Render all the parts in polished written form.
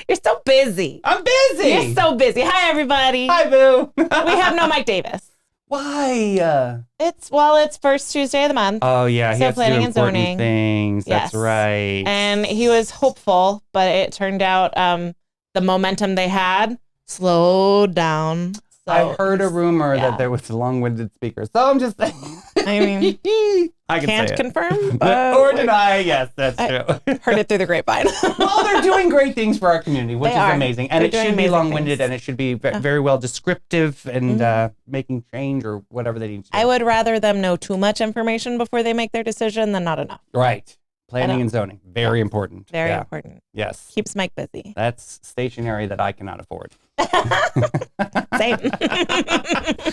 You're so busy. I'm busy. You're so busy. Hi, everybody. Hi, boo. We have no Mike Davis. Why? It's first Tuesday of the month. Oh, yeah. He So has to do planning and important zoning. things. Yes. That's right. And he was hopeful, but it turned out the momentum they had slowed down. So I heard a rumor that there was a long-winded speaker. So I'm just saying. I mean, I can't confirm, but or deny. Yes, that's true. Heard it through the grapevine. Well, they're doing great things for our community, which is amazing. And it should be long-winded and it should be very well descriptive and making change or whatever they need to do. I would rather them know too much information before they make their decision than not enough. Right. Planning and zoning. Very important. Very important. Yes. Keeps Mike busy. That's stationery that I cannot afford. Same.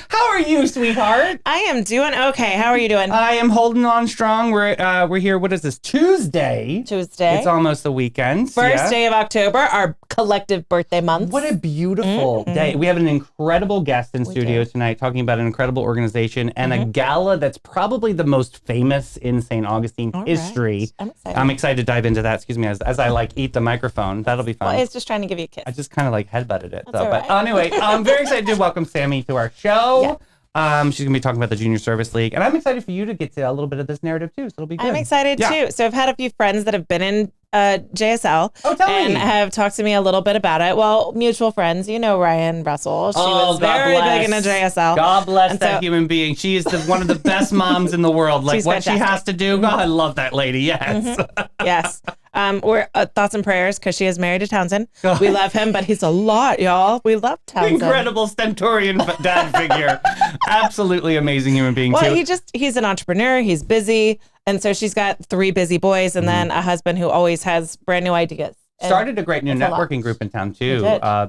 How are you, sweetheart? I am doing okay. How are you doing? I am holding on strong. We're here. What is this? Tuesday. Tuesday. It's almost the weekend. First day of October, our collective birthday month. What a beautiful day. We have an incredible guest in studio tonight talking about an incredible organization and a gala that's probably the most famous in St. Augustine history. I'm excited to dive into that. Excuse me, as I like eat the microphone. That'll be fun. Well, it's just trying to give you a kiss. I just kind of like headbutted it. That's all right. But anyway, I'm very excited to welcome Sammy to our show. Yeah. She's going to be talking about the Junior Service League. And I'm excited for you to get to a little bit of this narrative too. So it'll be good. I'm excited too. So I've had a few friends that have been in JSL and have talked to me a little bit about it. Well, mutual friends, you know Ryan Russell. She was very big into JSL. God bless that human being. She is one of the best moms in the world. Like what fantastic. She has to do. God, I love that lady. Yes. Yes. We're thoughts and prayers because she is married to Townsend. We love him, but he's a lot, y'all. We love Townsend. Incredible stentorian dad figure. Absolutely amazing human being too. He's an entrepreneur. He's busy. And so she's got 3 busy boys and then a husband who always has brand new ideas. Started a great new networking group in town too,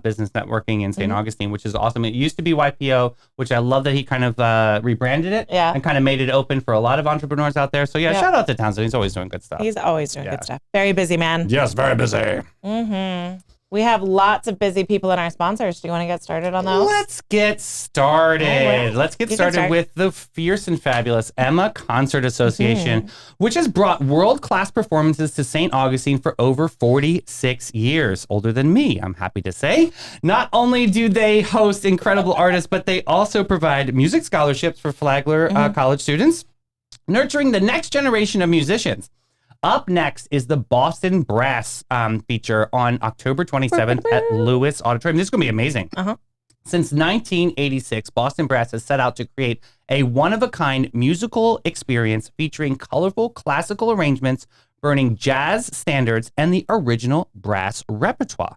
business networking in St. Augustine, which is awesome. It used to be YPO, which I love that he kind of rebranded it and kind of made it open for a lot of entrepreneurs out there. So shout out to Townsend. He's always doing good stuff. He's always doing good stuff. Very busy man. Yes, very busy. We have lots of busy people in our sponsors. Do you want to get started on those? Let's get started. Let's get started with the fierce and fabulous Emma Concert Association, which has brought world-class performances to St. Augustine for over 46 years. Older than me, I'm happy to say. Not only do they host incredible artists, but they also provide music scholarships for Flagler College students, nurturing the next generation of musicians. Up next is the Boston Brass feature on October 27th at Lewis Auditorium. This is going to be amazing. Since 1986, Boston Brass has set out to create a one-of-a-kind musical experience featuring colorful classical arrangements, burning jazz standards, and the original brass repertoire.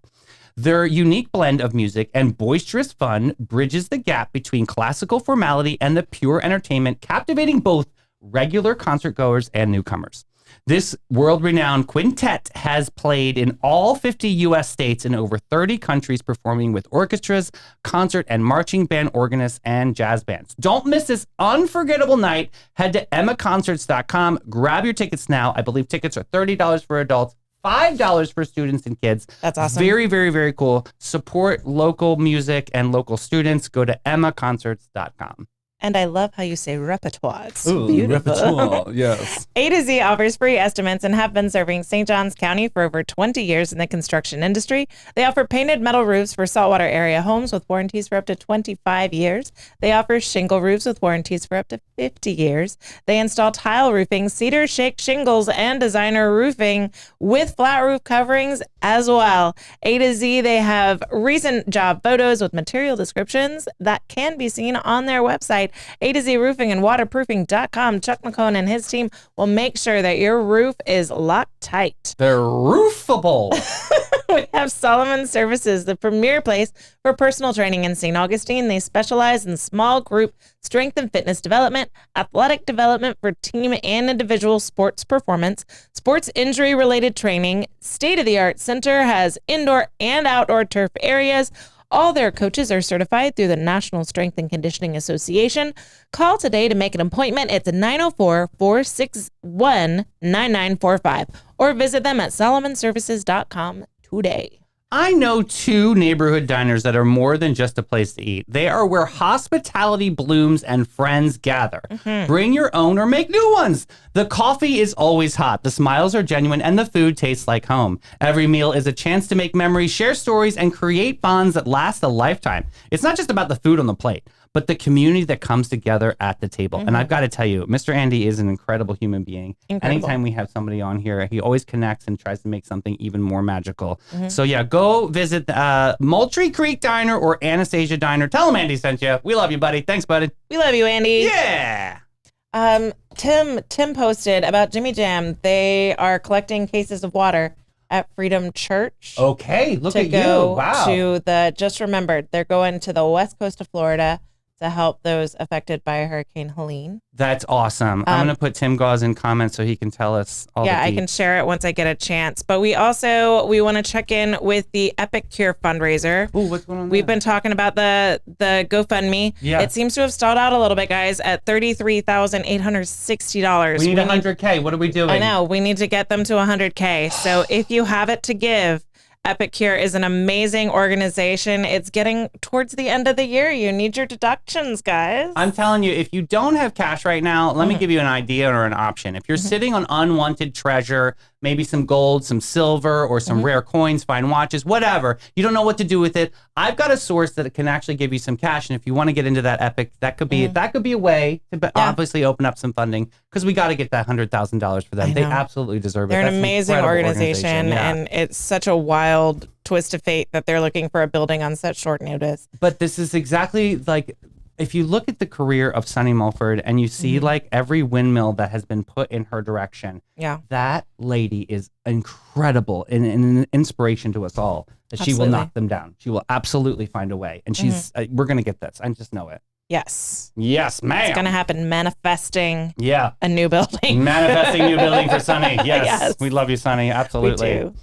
Their unique blend of music and boisterous fun bridges the gap between classical formality and the pure entertainment, captivating both regular concertgoers and newcomers. This world-renowned quintet has played in all 50 U.S. states in over 30 countries, performing with orchestras, concert and marching band organists, and jazz bands. Don't miss this unforgettable night. Head to emmaconcerts.com. Grab your tickets now. I believe tickets are $30 for adults, $5 for students and kids. That's awesome. Very, very, very cool. Support local music and local students. Go to emmaconcerts.com. And I love how you say repertoire. It's beautiful. Repertoire, yes. A to Z offers free estimates and have been serving St. Johns County for over 20 years in the construction industry. They offer painted metal roofs for saltwater area homes with warranties for up to 25 years. They offer shingle roofs with warranties for up to 50 years. They install tile roofing, cedar shake shingles, and designer roofing with flat roof coverings as well. A to Z, they have recent job photos with material descriptions that can be seen on their website. A to Z Roofing and Waterproofing.com. Chuck McCone and his team will make sure that your roof is locked tight. They're roofable. We have Solomon Services, the premier place for personal training in St. Augustine. They specialize in small group strength and fitness development, athletic development for team and individual sports performance, sports injury related training. State-of-the-art center has indoor and outdoor turf areas. All their coaches are certified through the National Strength and Conditioning Association. Call today to make an appointment. It's 904-461-9945 or visit them at solomonservices.com today. I know 2 neighborhood diners that are more than just a place to eat. They are where hospitality blooms and friends gather. Bring your own or make new ones. The coffee is always hot. The smiles are genuine and the food tastes like home. Every meal is a chance to make memories, share stories, and create bonds that last a lifetime. It's not just about the food on the plate, but the community that comes together at the table. And I've got to tell you, Mr. Andy is an incredible human being. Anytime we have somebody on here, he always connects and tries to make something even more magical. So yeah, go visit Moultrie Creek Diner or Anastasia Diner. Tell him Andy sent you. We love you, buddy. Thanks, buddy. We love you, Andy. Yeah. Tim posted about Jimmy Jam. They are collecting cases of water at Freedom Church. Okay, look at you. Wow. To the, just remembered, they're going to the west coast of Florida to help those affected by Hurricane Helene. That's awesome. I'm going to put Tim Gauze in comments so he can tell us all the I can share it once I get a chance. But we want to check in with the Epic Cure fundraiser. Oh, what's going on there? We've been talking about the GoFundMe. Yeah. It seems to have stalled out a little bit, guys, at $33,860. We need 100K. What are we doing? I know. We need to get them to 100K. So if you have it to give, Epic Cure is an amazing organization. It's getting towards the end of the year. You need your deductions, guys. I'm telling you, if you don't have cash right now, let me give you an idea or an option. If you're sitting on unwanted treasure, maybe some gold, some silver, or some rare coins, fine watches, whatever, you don't know what to do with it, I've got a source that can actually give you some cash. And if you want to get into that Epic, that could be a way to obviously open up some funding, because we got to get that $100,000 for them. They absolutely deserve it. They're an amazing organization, and it's such a wild twist of fate that they're looking for a building on such short notice. But this is exactly like, if you look at the career of Sunny Mulford and you see like every windmill that has been put in her direction, that lady is incredible and an inspiration to us all. That she will knock them down. She will absolutely find a way, and she's we're gonna get this. I just know it. Yes, ma'am. It's gonna happen. Manifesting. A new building. Manifesting new building for Sunny. Yes, we love you, Sunny. Absolutely. We do.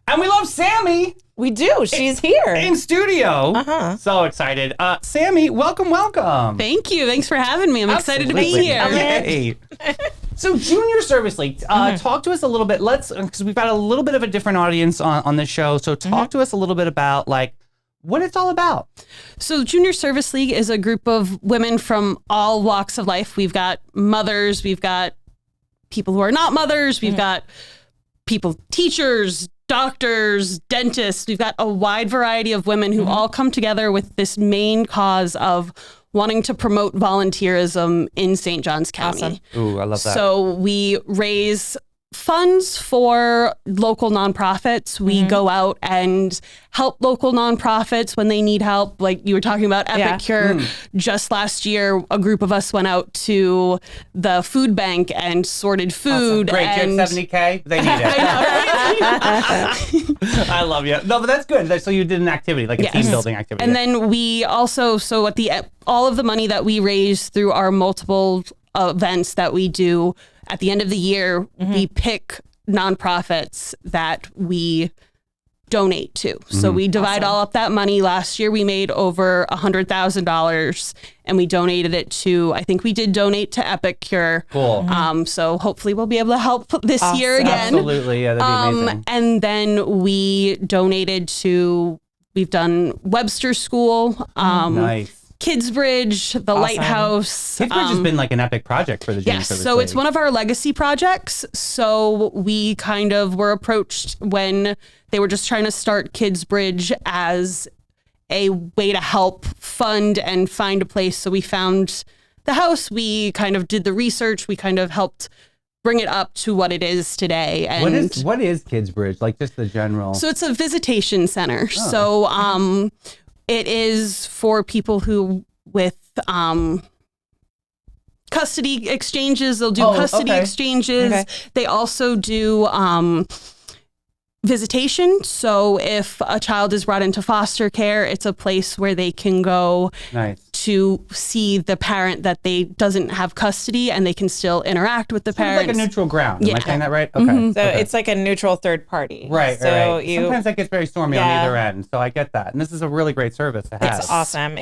And we love Sammy. We do. She's here in studio. So excited. Sammy, welcome. Thank you. Thanks for having me. I'm excited to be here. Yay. So Junior Service League, talk to us a little bit. Because we've got a little bit of a different audience on this show. So talk to us a little bit about like what it's all about. So Junior Service League is a group of women from all walks of life. We've got mothers. We've got people who are not mothers. We've got people, teachers, doctors, dentists. We've got a wide variety of women who all come together with this main cause of wanting to promote volunteerism in St. Johns County. Awesome. Ooh, I love that. So we raise funds for local nonprofits. We go out and help local nonprofits when they need help. Like you were talking about Epic Cure. Just last year, a group of us went out to the food bank and sorted food. Great, and you have 70K? They need it. I know, right? I love you. No, but that's good. So you did an activity, like a team building activity. And then we also, so at all of the money that we raise through our multiple events that we do, at the end of the year, we pick nonprofits that we donate to. So we divide all up that money. Last year, we made over $100,000 and we donated it to, I think we did donate to Epic Cure. Cool. So hopefully we'll be able to help this year again. Absolutely. Yeah, that'd be amazing. And then we donated to, we've done Webster School. Nice. Kidsbridge, the Lighthouse. Kidsbridge has been like an epic project for the Junior Service so League. it's one of our legacy projects. So we kind of were approached when they were just trying to start Kidsbridge as a way to help fund and find a place. So we found the house, we kind of did the research, we kind of helped bring it up to what it is today. And what is Kidsbridge? Like just the general? So it's a visitation center. So it is for people who with custody exchanges. They'll do custody exchanges. Okay. They also do visitation. So if a child is brought into foster care, it's a place where they can go to see the parent that they doesn't have custody, and they can still interact with the parents. Like a neutral ground. Am I saying that right? Okay. So it's like a neutral third party. Right. So sometimes that gets very stormy on either end. So I get that. And this is a really great service to have. It's awesome.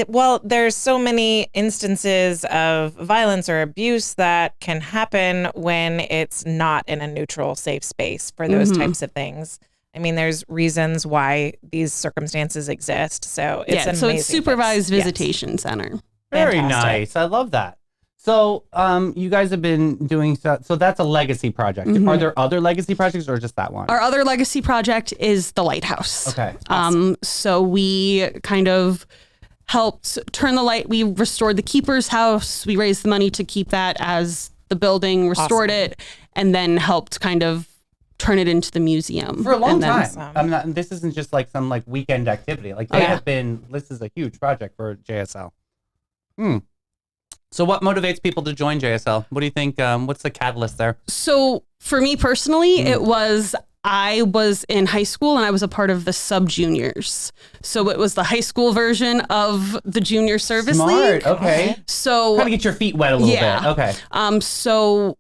Well, there's so many instances of violence or abuse that can happen when it's not in a neutral, safe space for those types of things. I mean, there's reasons why these circumstances exist. So it's an so amazing it's supervised place. visitation center. Very Fantastic. nice. I love that. So you guys have been doing so that's a legacy project. Are there other legacy projects or just that one? Our other legacy project is the lighthouse. Okay. So we kind of helped turn the light. We restored the keeper's house. We raised the money to keep that as the building, restored it, and then helped kind of turn it into the museum. For a long And then- time. I'm not. This isn't just like some like weekend activity. Like they have been. This is a huge project for JSL. So what motivates people to join JSL? What do you think? What's the catalyst there? So for me personally, I was in high school and I was a part of the sub juniors. So it was the high school version of the junior service league. Okay. So Kind of get your feet wet a little bit. Okay. So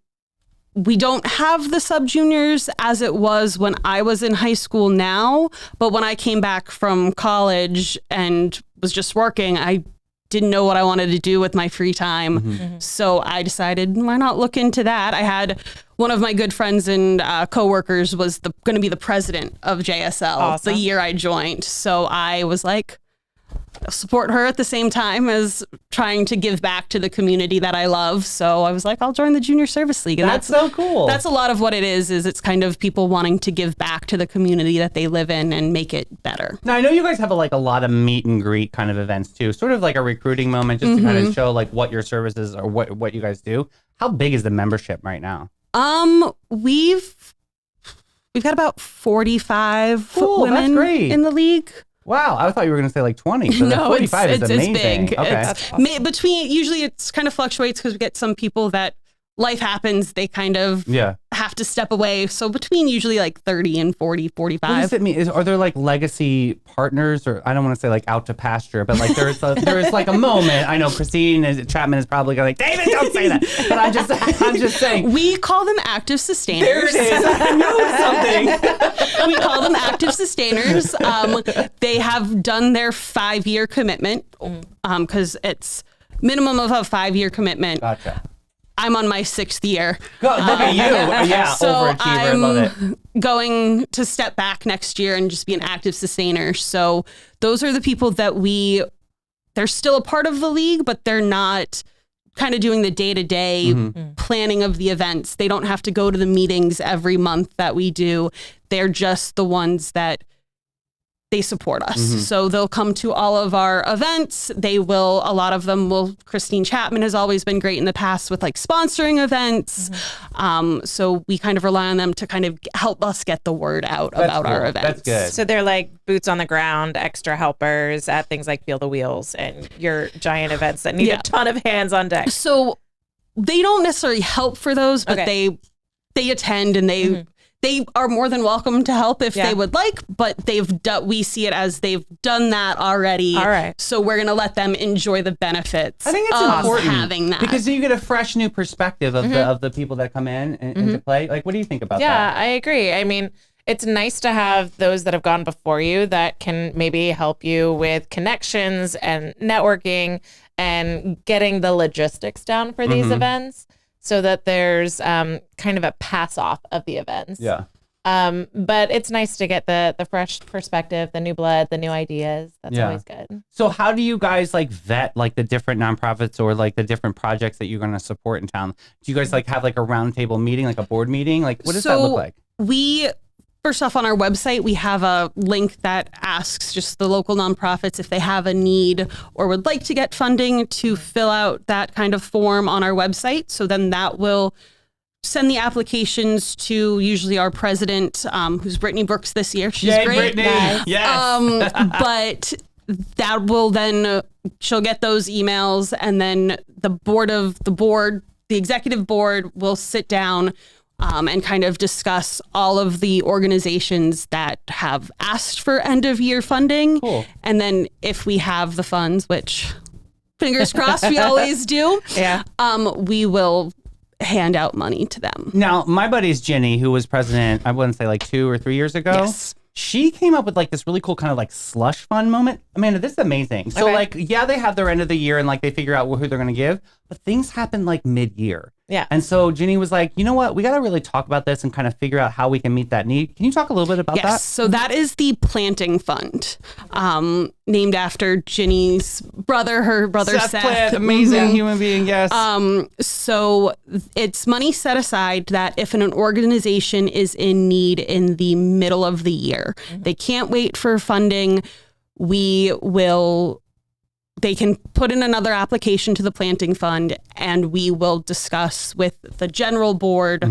we don't have the sub juniors as it was when I was in high school now, but when I came back from college and was just working, I didn't know what I wanted to do with my free time. So I decided, why not look into that? I had one of my good friends and coworkers was going to be the president of JSL the year I joined. So I was like, I'll support her at the same time as trying to give back to the community that I love. So I was like, I'll join the Junior Service League. And That's so cool. That's a lot of what it is it's kind of people wanting to give back to the community that they live in and make it better. Now, I know you guys have a lot of meet and greet kind of events too, sort of like a recruiting moment just to kind of show like what your services or what you guys do. How big is the membership right now? We've got about 45 Cool, that's women great. in the league. Wow, I thought you were going to say like 20. So No, 45 is amazing. it's big. Okay. It's between usually it's kind of fluctuates because we get some people that life happens, they kind of have to step away. So between usually like 30 and 40, 45. What does it mean? Are there like legacy partners, or I don't want to say like out to pasture, but like there is like a moment. I know Christine Chapman is probably going like, David, don't say that. But I'm just saying. We call them active sustainers. There it is. I know something. We call them active sustainers. They have done their 5-year commitment because it's minimum of a 5-year commitment. Gotcha. I'm on my 6th year. Look at you. Yeah, So overachiever. I love it. Going to step back next year and just be an active sustainer. So those are the people that they're still a part of the league, but they're not kind of doing the day-to-day planning of the events. They don't have to go to the meetings every month that we do. They're just the ones that they support us. So they'll come to all of our events. A lot of them will, Christine Chapman has always been great in the past with like sponsoring events. So we kind of rely on them to kind of help us get the word out about our events. That's good. So they're like boots on the ground, extra helpers at things like Feel the Wheels and your giant events that need a ton of hands on deck. So they don't necessarily help for those, but they attend and they are more than welcome to help if they would like, but we see it as they've done that already. All right. So we're going to let them enjoy the benefits I think it's of important having that. because you get a fresh new perspective of the people that come in and to play. Like, what do you think about that? Yeah, I agree. I mean, it's nice to have those that have gone before you that can maybe help you with connections and networking and getting the logistics down for these events so that there's kind of a pass off of the events. Yeah. But it's nice to get the fresh perspective, the new blood, the new ideas. That's always good. So how do you guys like vet like the different nonprofits or like the different projects that you're going to support in town? Do you guys like have like a roundtable meeting, like a board meeting? Like what does that look like? First off, on our website, we have a link that asks just the local nonprofits if they have a need or would like to get funding to fill out that kind of form on our website. So then that will send the applications to usually our president, who's Brittany Brooks this year. She's Yay, great. Brittany. Yes. But that will then, she'll get those emails and then the executive board will sit down and kind of discuss all of the organizations that have asked for end of year funding. Cool. And then if we have the funds, which fingers crossed we always do, we will hand out money to them. Now, my buddy's Ginny, who was president, I wouldn't say like 2 or 3 years ago. Yes. She came up with like this really cool kind of like slush fund moment. Amanda, this is amazing. So like, they have their end of the year and like they figure out who they're going to give, but things happen like mid-year. Yeah. And so Ginny was like, you know what? We got to really talk about this and kind of figure out how we can meet that need. Can you talk a little bit about that? Yes. So that is the planting fund, named after Ginny's brother, her brother Seth. Plant, amazing human being. Yes. So it's money set aside that if an organization is in need in the middle of the year, they can't wait for funding. They can put in another application to the planting fund, and we will discuss with the general board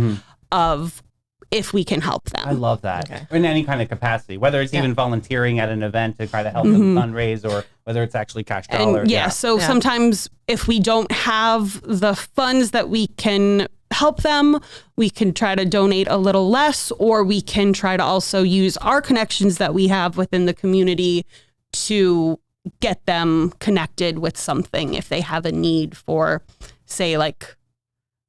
of if we can help them. I love that. In any kind of capacity, whether it's even volunteering at an event to try to help them fundraise, or whether it's actually cash dollars. So sometimes if we don't have the funds that we can help them, we can try to donate a little less, or we can try to also use our connections that we have within the community to get them connected with something if they have a need for, say, like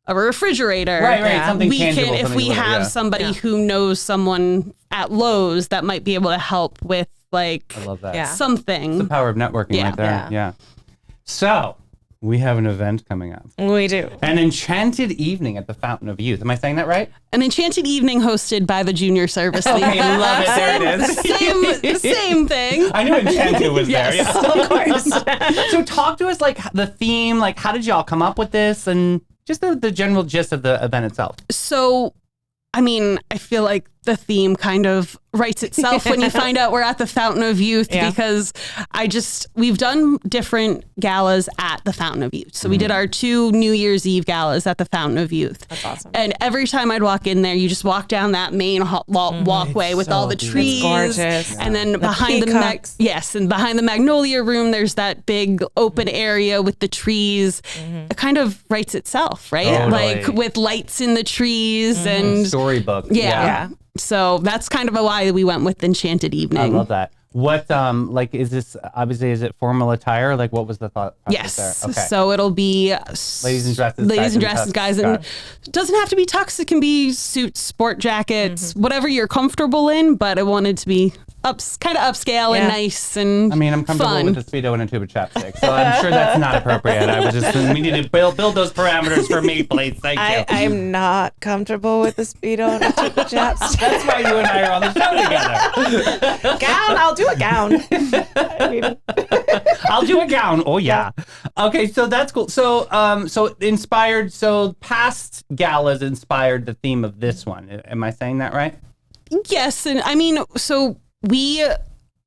a refrigerator. Right. Something we tangible. If we have somebody who knows someone at Lowe's that might be able to help with, like, I love that. Something. It's the power of networking right there. Yeah. So we have an event coming up. We do. An Enchanted evening at the Fountain of Youth. Am I saying that right? An Enchanted evening hosted by the Junior Service League. Okay, love it. There it is. Same thing. I knew Enchanted was there. Yes. Yeah. Of course. So talk to us, like, the theme, like, how did y'all come up with this, and just the general gist of the event itself. So, I mean, I feel like the theme kind of writes itself when you find out we're at the Fountain of Youth, because we've done different galas at the Fountain of Youth. So we did our 2 New Year's Eve galas at the Fountain of Youth. That's awesome. And every time I'd walk in there, you just walk down that main walkway with all the trees. It's gorgeous. And then behind behind the Magnolia Room, there's that big open area with the trees. It kind of writes itself, right? Totally. Like with lights in the trees and storybook. Yeah. So that's kind of why we went with Enchanted Evening. I love that. What, like, is this, obviously, is it formal attire? Like, what was the thought process there? Okay. So it'll be ladies in dresses, guys. And it doesn't have to be tux. It can be suits, sport jackets, whatever you're comfortable in. But I wanted to be kind of upscale and nice and I mean, I'm comfortable fun. with a Speedo and a tube of chapstick, so I'm sure that's not appropriate. I was just, we need to build those parameters for me, please. Thank you. I'm not comfortable with the Speedo and a tube of chapstick. That's why you and I are on the show together. Gown, I'll do a gown. I'll do a gown. Oh yeah. Okay, so that's cool. So inspired. So past galas inspired the theme of this one. Am I saying that right? Yes, and I mean, so we,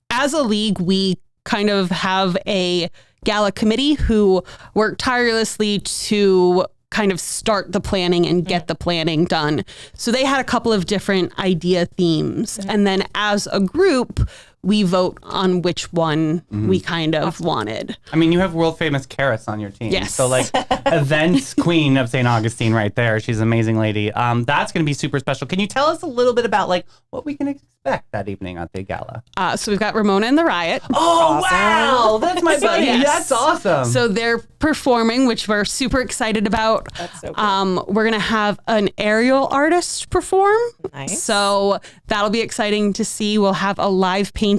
as a league, we kind of have a gala committee who work tirelessly to kind of start the planning and get the planning done. So they had a couple of different idea themes, and then as a group, we vote on which one we kind of wanted. I mean, you have world famous Karis on your team. Yes. So like events queen of St. Augustine right there. She's an amazing lady. That's going to be super special. Can you tell us a little bit about like what we can expect that evening at the gala? So we've got Ramona and the Riot. Oh, wow. That's my buddy. Yes. That's awesome. So they're performing, which we're super excited about. That's so cool. We're going to have an aerial artist perform. Nice. So that'll be exciting to see. We'll have a live painter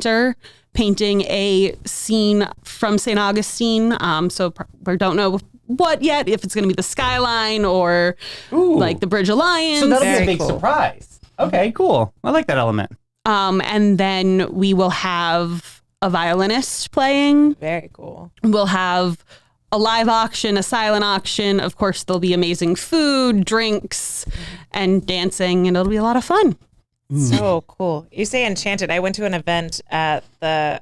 painting a scene from St. Augustine. So we don't know what yet, if it's going to be the skyline or like the Bridge of Lions. So that'll be a Very big cool. surprise. Okay, cool. I like that element. And then we will have a violinist playing. Very cool. We'll have a live auction, a silent auction. Of course, there'll be amazing food, drinks, and dancing, and it'll be a lot of fun. So cool. You say Enchanted. I went to an event at the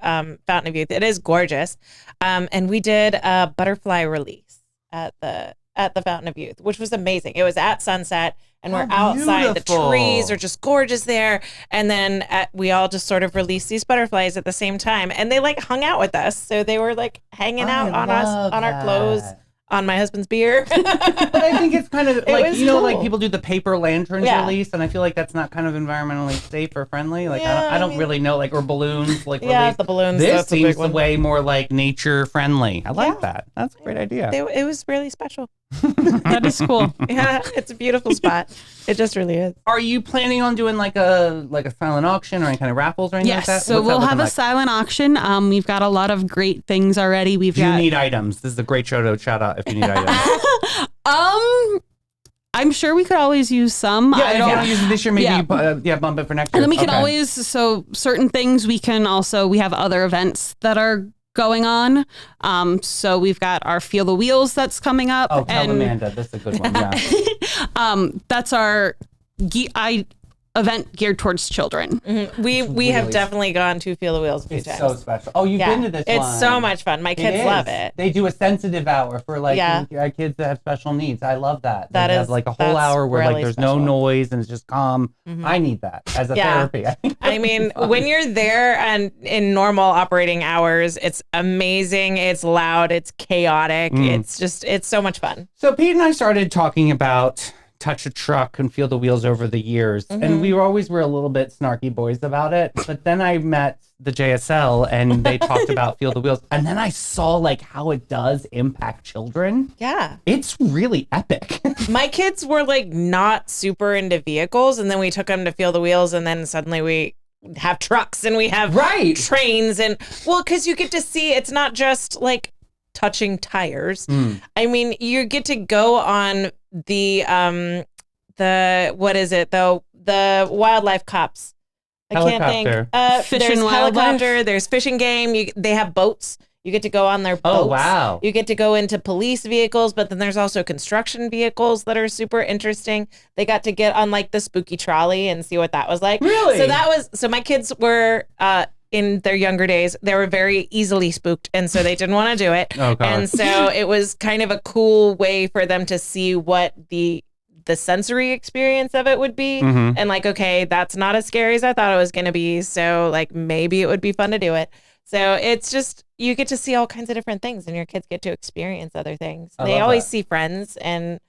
Fountain of Youth. It is gorgeous. And we did a butterfly release at the Fountain of Youth, which was amazing. It was at sunset and we're outside. Beautiful. The trees are just gorgeous there. And then we all just sort of released these butterflies at the same time. And they like hung out with us. So they were like hanging out on us, on our clothes, on my husband's beer. But I think it's kind of like, was you know, cool. like people do the paper lanterns Yeah. release, and I feel like that's not kind of environmentally safe or friendly. Like, Yeah, I don't I mean- really know, like, or balloons, like, Yeah, release. the balloons, This that's a seems big one. way more like nature friendly. I like Yeah. that. That's a great idea. It was really special. That is cool. Yeah, it's a beautiful spot. It just really is. Are you planning on doing like a silent auction or any kind of raffles or anything like that? Yes, so What's that we'll have looking a like? silent auction. We've got a lot of great things already. Do you need items? This is a great show to shout out if you need items. I'm sure we could always use some. Yeah, I don't want to use it this year. Maybe bump it for next year. And then we can always, so certain things we have other events that are going on. So we've got our Feel the Wheels that's coming up. Oh, tell Amanda, that's a good one. Yeah. That's our event geared towards children. Mm-hmm. We have definitely gone to Feel the Wheels a few times. So special. Oh, you've been to this one. It's so much fun. My kids love it. They do a sensitive hour for kids that have special needs. I love that. They have like a whole hour where really there's special. no noise and it's just calm. Mm-hmm. I need that as a therapy. I mean, when you're there and in normal operating hours, it's amazing. It's loud. It's chaotic. It's so much fun. So Pete and I started talking about touch a truck and feel the wheels over the years. And we always were a little bit snarky boys about it. But then I met the JSL and they talked about feel the wheels. And then I saw how it does impact children. Yeah. It's really epic. My kids were not super into vehicles. And then we took them to feel the wheels. And then suddenly we have trucks and we have trains. And because you get to see, it's not just touching tires. I mean, you get to go on the what is it though? The wildlife cops. I can't think. There's helicopter. There's fishing game. They have boats. You get to go on their boats. Oh wow! You get to go into police vehicles, but then there's also construction vehicles that are super interesting. They got to get on the spooky trolley and see what that was like. Really? So my kids were in their younger days, they were very easily spooked, and so they didn't want to do it. Oh, God. And so it was kind of a cool way for them to see what the sensory experience of it would be. Mm-hmm. And okay, that's not as scary as I thought it was going to be. So maybe it would be fun to do it. So it's just, you get to see all kinds of different things and your kids get to experience other things. They always see friends and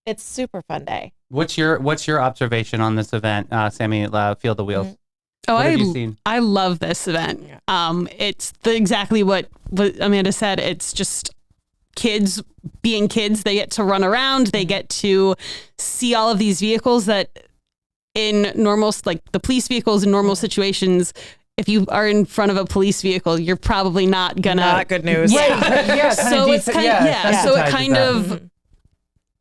it's super fun day. What's your observation on this event, Sammy, Feel the Wheels? Mm-hmm. Oh, what have you seen? I love this event. It's exactly what Amanda said. It's just kids being kids. They get to run around. They get to see all of these vehicles that in normal, the police vehicles in normal situations, if you are in front of a police vehicle, you're probably not gonna. Not good news. Yeah. So it's so it kind of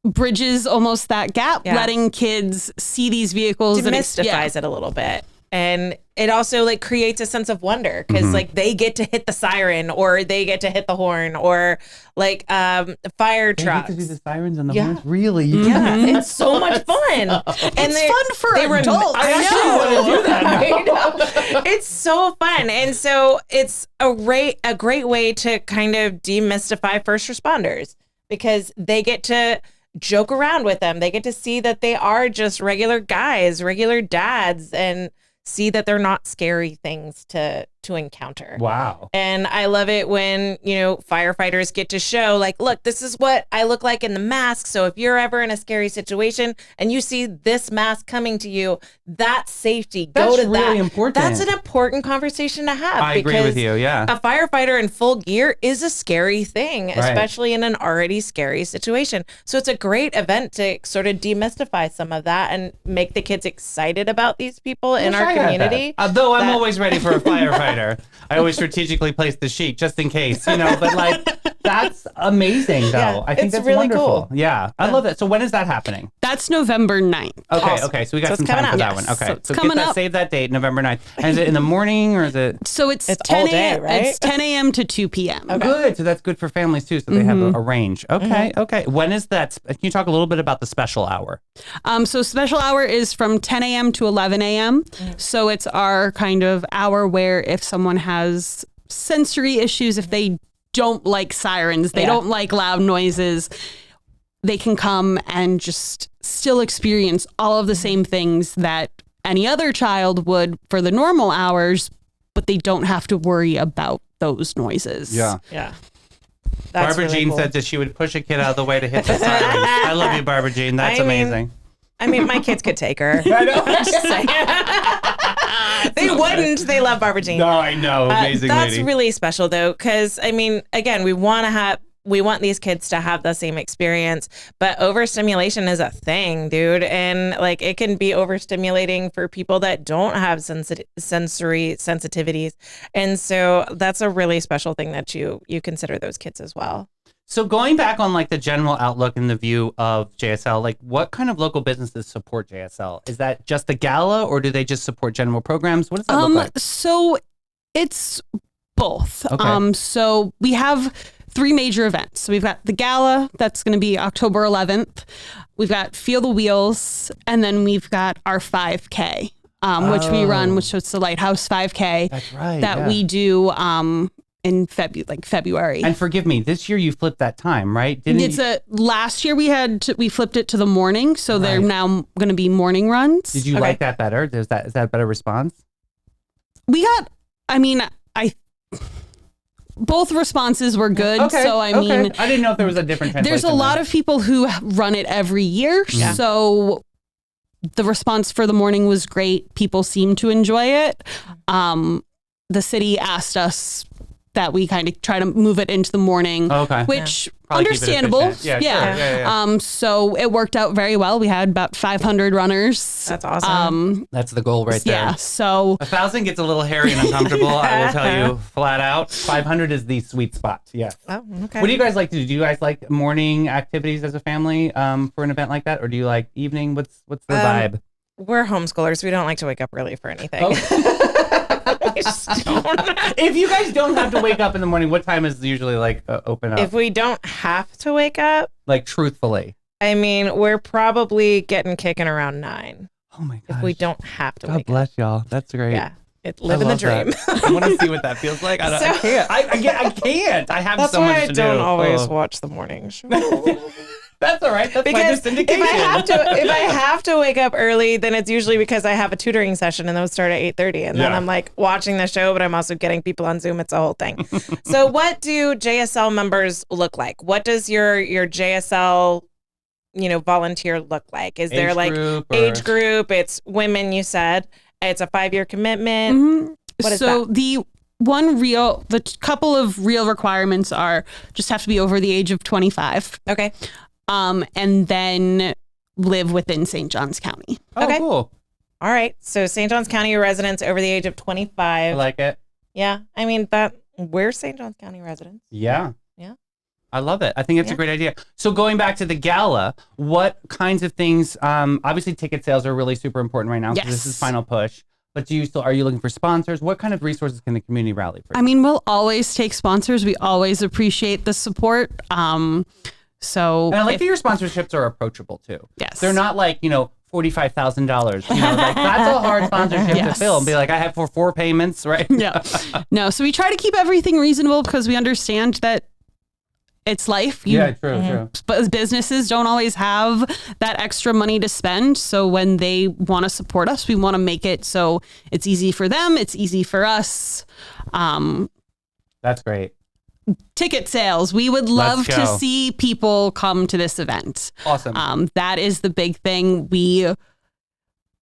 bridges almost that gap, letting kids see these vehicles. Demystifies it a little bit. And it also creates a sense of wonder because they get to hit the siren or they get to hit the horn or fire trucks. They get to do the sirens and the horns? Really? Yeah, it's so much fun. And it's fun for adults. I actually want to do that. I know. It's so fun. And so it's a great way to kind of demystify first responders because they get to joke around with them. They get to see that they are just regular guys, regular dads, and see that they're not scary things to encounter. Wow. And I love it when, firefighters get to show look, this is what I look like in the mask. So if you're ever in a scary situation and you see this mask coming to you, that's safety. Go to that. That's really important. That's an important conversation to have. I agree with you. Yeah. A firefighter in full gear is a scary thing, especially in an already scary situation. So it's a great event to sort of demystify some of that and make the kids excited about these people in our community. Though I'm always ready for a firefighter. I always strategically place the sheet just in case, but that's amazing though. Yeah, I think it's that's really wonderful. cool. Yeah. I love it. So when is that happening? That's November 9th. Okay. Awesome. Okay. So we got some time for that one. Okay. So it's so coming up. Save that date, November 9th. And is it in the morning or is it? So it's 10 all day, a.m. right? It's 10 a.m. to 2 p.m. Okay. Good. So that's good for families too. So they have a range. Okay. Okay. When is that? Can you talk a little bit about the special hour? So special hour is from 10 a.m. to 11 a.m. So it's our kind of hour where if someone has sensory issues, if they don't like sirens, they don't like loud noises, they can come and just still experience all of the same things that any other child would for the normal hours, but they don't have to worry about those noises. Yeah. Yeah. Barbara Jean said that she would push a kid out of the way to hit the sirens. I love you, Barbara Jean. That's amazing. I mean, my kids could take her. I know. I'm just saying. They wouldn't. They love Barbara Jean. No, I know. Amazing that's lady. really special though, because I mean, again, we want these kids to have the same experience, but overstimulation is a thing, dude. And it can be overstimulating for people that don't have sensory sensitivities. And so that's a really special thing that you consider those kids as well. So going back on like the general outlook and the view of JSL, like what kind of local businesses support JSL? Is that just the gala or do they just support general programs? What does that look like? So it's both. Okay. So we have 3 major events. So we've got the gala, that's going to be October 11th. We've got Feel the Wheels, and then we've got our 5K, which we run, which is the Lighthouse 5K. That's right. That we do in February. And forgive me, this year you flipped that time, right? Last year we flipped it to the morning, so they're now going to be morning runs. Did you like that better? Is that a better response? Both responses were good. Okay, so I mean, I didn't know if there was a different translation. There's a lot of people who run it every year. Yeah. So the response for the morning was great. People seem to enjoy it. The city asked us that we kind of try to move it into the morning, which understandable. Yeah. So it worked out very well. We had about 500 runners. That's awesome. That's the goal right there. Yeah. So 1,000 gets a little hairy and uncomfortable. I will tell you flat out. 500 is the sweet spot. Yes. Oh, okay. What do you guys like to do? Do you guys like morning activities as a family for an event like that, or do you like evening? What's the vibe? We're homeschoolers. We don't like to wake up early for anything. If you guys don't have to wake up in the morning, what time is usually like open up? If we don't have to wake up, like truthfully, I mean, we're probably kicking around 9. Oh my gosh. If we don't have to God wake up. bless y'all. That's great. Yeah. Living the dream. I want to see what that feels like. I can't. I can't. I have so much to do. That's why I don't always watch the morning show. That's all right. That's because my syndication. If I have to wake up early, then it's usually because I have a tutoring session and those start at 8:30, and then I'm like watching the show, but I'm also getting people on Zoom. It's a whole thing. So, what do JSL members look like? What does your JSL volunteer look like? Is there like age group? It's women. You said it's a 5-year commitment. Mm-hmm. What is so that? the couple of real requirements are just have to be over the age of 25. Okay. And then live within St. Johns County. Oh, okay. Cool. All right. So St. Johns County residents over the age of 25. I like it. Yeah. I mean, we're St. Johns County residents. Yeah. Yeah. I love it. I think it's a great idea. So going back to the gala, what kinds of things, obviously ticket sales are really super important right now because this is final push. But are you looking for sponsors? What kind of resources can the community rally for? I mean, we'll always take sponsors. We always appreciate the support. And I like that your sponsorships are approachable too. Yes. They're not like, $45,000. Like that's a hard sponsorship to fill and be like, I have 4 payments, right? Yeah. No. So we try to keep everything reasonable because we understand that it's life. True. But businesses don't always have that extra money to spend. So when they want to support us, we want to make it so it's easy for them. It's easy for us. That's great. Ticket sales. We would love to see people come to this event. Awesome. That is the big thing. We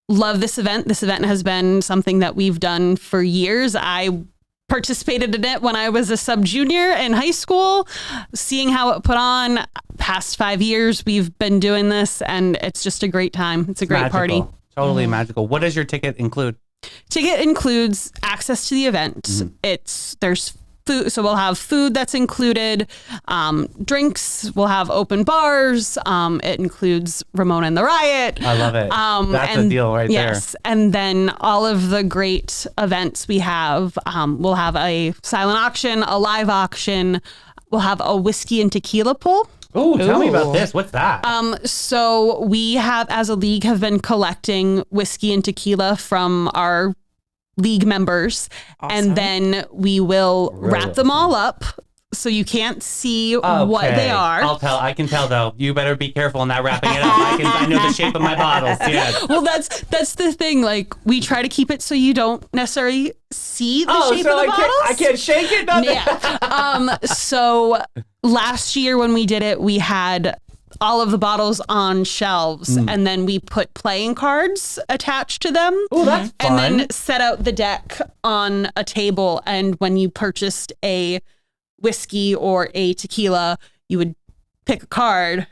love this event. This event has been something that we've done for years. I participated in it when I was a sub-junior in high school, seeing how it put on. Past 5 years, we've been doing this, and it's just a great time. It's a great party. Totally magical. What does your ticket include? Ticket includes access to the event. There's food, so we'll have food that's included, drinks, we'll have open bars, it includes Ramona and the Riot. I love it. That's a deal right there. Yes, and then all of the great events we have, we'll have a silent auction, a live auction, we'll have a whiskey and tequila pool. Oh, tell me about this. What's that? So we have, as a league, have been collecting whiskey and tequila from our league members, and then we will wrap them all up so you can't see what they are. I can tell though. You better be careful not wrapping it up. I know the shape of my bottles. Yes. Well, that's the thing. Like, we try to keep it so you don't necessarily see the shape of the bottles. I can't shake it. Nothing. Yeah. So last year when we did it, we had all of the bottles on shelves, and then we put playing cards attached to them. Oh, that's fun. And then set out the deck on a table. And when you purchased a whiskey or a tequila, you would pick a card,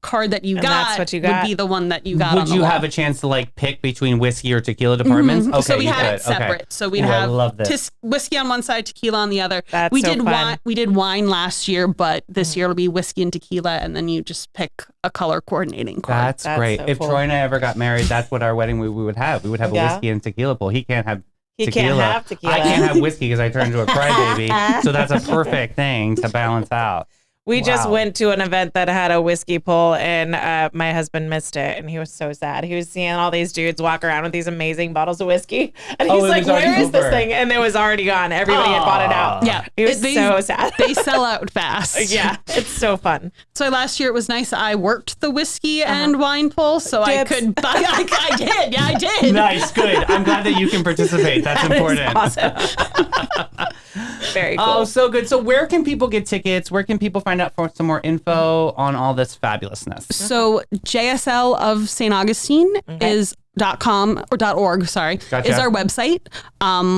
card that you And got, that's what you got. would be the one that you got. Would on the you wall. have a chance to like pick between whiskey or tequila departments? Okay, So we you had it could. Okay. separate. So we'd Ooh, I have love this. whiskey on one side, tequila on the other. That's we so did fun. We did wine last year, but this year it'll be whiskey and tequila, and then you just pick a color coordinating card. That's great. so If cool. Troy and I ever got married, that's what our wedding we would have. We would have a Yeah. whiskey and tequila pool. He can't have He tequila. can't have tequila. I can't have whiskey because I turn into a crybaby. So that's a perfect thing to balance out. We just Wow. went to an event that had a whiskey pull, and my husband missed it, and he was so sad. He was seeing all these dudes walk around with these amazing bottles of whiskey, and he's it like, was already "Where is this over. thing?" And it was already gone. Everybody had bought it out. Yeah. he was so sad. They sell out fast. Yeah, it's so fun. So last year it was nice. I worked the whiskey and wine pull, so I Dibs. could buy. I did. Yeah, I did. Nice, good. I'm glad that you can participate. That's important. Awesome. Very cool. Oh, so good. So where can people get tickets? Where can people find out for some more info on all this fabulousness? So JSL of St. Augustine is .com or .org, sorry, Gotcha. is our website.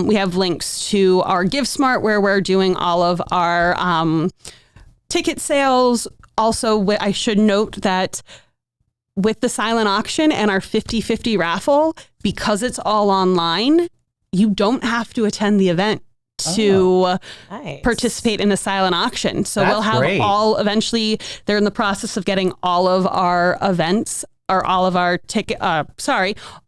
We have links to our GiveSmart where we're doing all of our ticket sales. Also, I should note that with the silent auction and our 50-50 raffle, because it's all online, you don't have to attend the event to Nice. participate in the silent auction. So That's we'll have great. eventually they're in the process of getting all of our events or all of our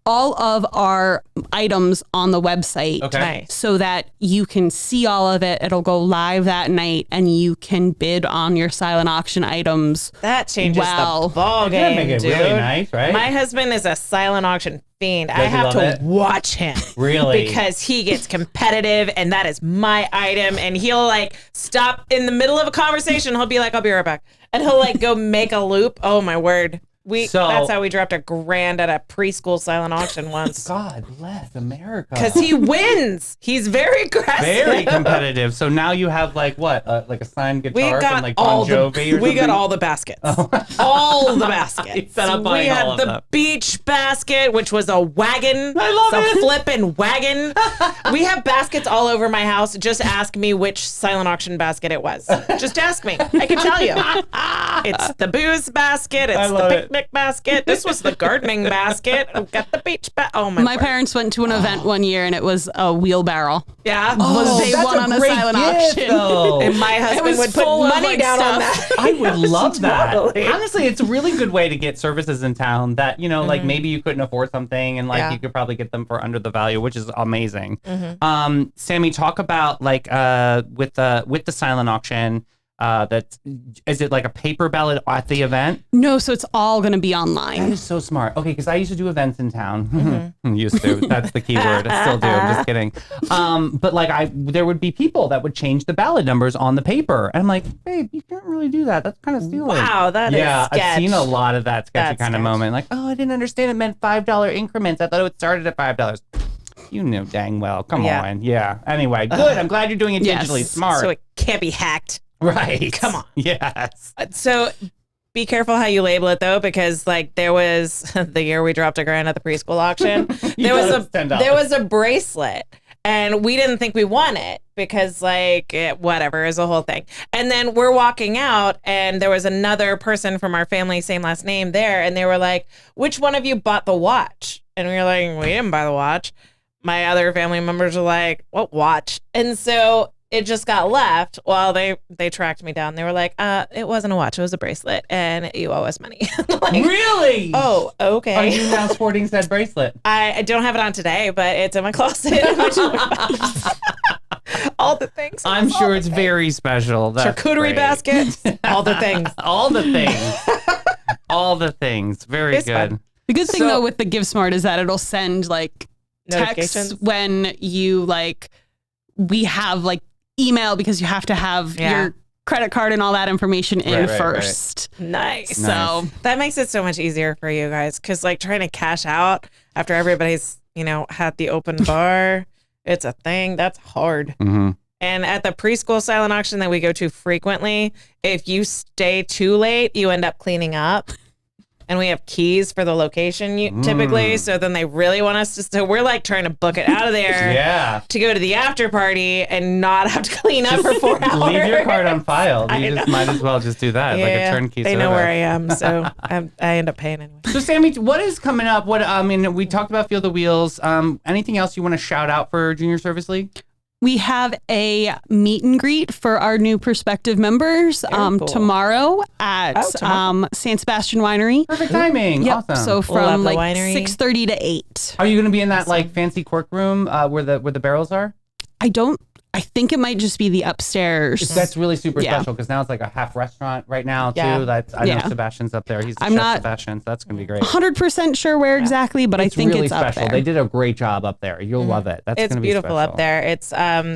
all of our items on the website. Okay. Nice. So that you can see all of it. It'll go live that night and you can bid on your silent auction items. That changes Wow. the ball Yeah, game, make it dude. really nice, right? My husband is a silent auction fiend. I Does he have love to it? watch him. Really? Because he gets competitive and that is my item. And he'll like stop in the middle of a conversation. He'll be like, "I'll be right back." And he'll like go make a loop. Oh my word. That's how we dropped $1,000 at a preschool silent auction once. God bless America. Because he wins. He's very aggressive. Very competitive. So now you have like what? Like a signed We guitar got from like all Bon Jovi or something? we got all the baskets. All the baskets. said I'm buying we had all of the them. beach basket, which was a wagon. I love it's it. a flipping wagon. We have baskets all over my house. Just ask me which silent auction basket it was. Just ask me. I can tell you. It's the booze basket. I It's the love it. picnic basket. This was the gardening basket. I've got the beach basket. Oh my My word. parents went to an event one year and it was a wheelbarrow. Yeah. They that's won on a great silent gift, auction. though. And my husband was would put full of, money like, down on stuff. that. I would love that. Totally. Honestly, it's a really good way to get services in town that, you know, like maybe you couldn't afford something and like Yeah. you could probably get them for under the value, which is amazing. Sammy, talk about like with the silent auction, is it like a paper ballot at the event? No, so it's all going to be That online. is so smart. Okay, because I used to do events in town. Used to. That's the key word. I still do. I'm just kidding. But like there would be people that would change the ballot numbers on the paper. And I'm like, babe, you can't really do that. That's kind of stealing. Wow, that is Yeah, I've sketch. seen a lot of that sketchy That's kind of sketch. moment. Like, oh, I didn't understand it meant $5 increments. I thought it started at $5. You knew dang well. Come Yeah. on. Yeah. Anyway, good. I'm glad you're doing it Yes. digitally. Smart. So it can't be hacked. Right. Come on. Yes. So be careful how you label it though, because like there was the year we dropped $1,000 at the preschool auction. there was thought it was $10. there was a bracelet, and we didn't think we won it because like whatever is a whole thing. And then we're walking out, and there was another person from our family, same last name there, and they were like, "Which one of you bought the watch?" And we were like, "We didn't buy the watch." My other family members were like, "What watch?" And so it just got left. Well, they tracked me down. They were like, it wasn't a watch, it was a bracelet, and you owe us money. Like, Really? oh, okay. Are you now sporting said bracelet? I don't have it on today, but it's in my closet. All the things. I'm sure it's very special. That's Charcuterie great. basket. All the things. All the things. All the things. Very It's good. fun. The good thing So- though with the GiveSmart is that it'll send like Notifications? texts when you like we have like email because you have to have Yeah. your credit card and all that information in Right. first. Nice. So That makes it so much easier for you guys, because like trying to cash out after everybody's, had the open bar, it's a thing. That's hard. Mm-hmm. And at the preschool silent auction that we go to frequently, if you stay too late, you end up cleaning up. and we have keys for the location typically. So then they really want us to. So we're like trying to book it out of there to go to the after party and not have to clean up for 4 hours. Leave your card on file. You just might as well just do that, like a turnkey They service. know where I am, so I end up paying anyway. So Sammy, what is coming up? We talked about Feel the Wheels. Anything else you want to shout out for Junior Service League? We have a meet and greet for our new prospective members cool. tomorrow at San Sebastian Winery. Perfect timing. Yep. Awesome. So from like winery. 6:30 to 8. Are you going to be in that like fancy cork room where the barrels are? I think it might just be the upstairs. That's really super special because now it's like a half restaurant right now too. Yeah. I know Sebastian's up there. He's the I'm chef not Sebastian, so that's going to be great. 100% sure where exactly, but I think really it's up special. there. They did a great job up there. You'll love it. That's It's going to be beautiful special. up there. It's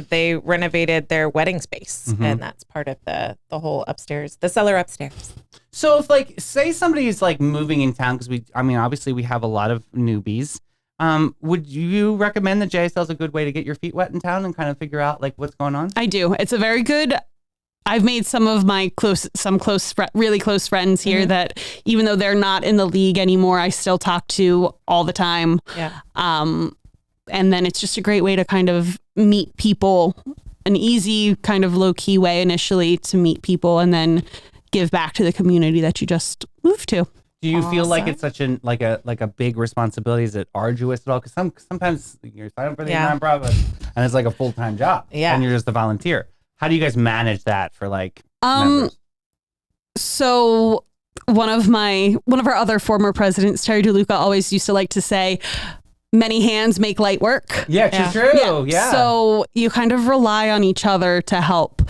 they renovated their wedding space, and that's part of the whole upstairs, the cellar upstairs. So if like say somebody is like moving in town because obviously we have a lot of newbies. Would you recommend that JSL is a good way to get your feet wet in town and kind of figure out like what's going on? I do. It's a very good. I've made some of my really close friends here that even though they're not in the league anymore, I still talk to all the time. Yeah. And then it's just a great way to kind of meet people, an easy kind of low key way initially to meet people and then give back to the community that you just moved to. Do you feel like it's such a big responsibility? Is it arduous at all? Because sometimes you're signing up for the nonprofit and it's like a full-time job. Yeah. And you're just a volunteer. How do you guys manage that for like members? So one of our other former presidents, Terry DeLuca, always used to like to say, many hands make light work. Yeah, true. Yeah. So you kind of rely on each other to help.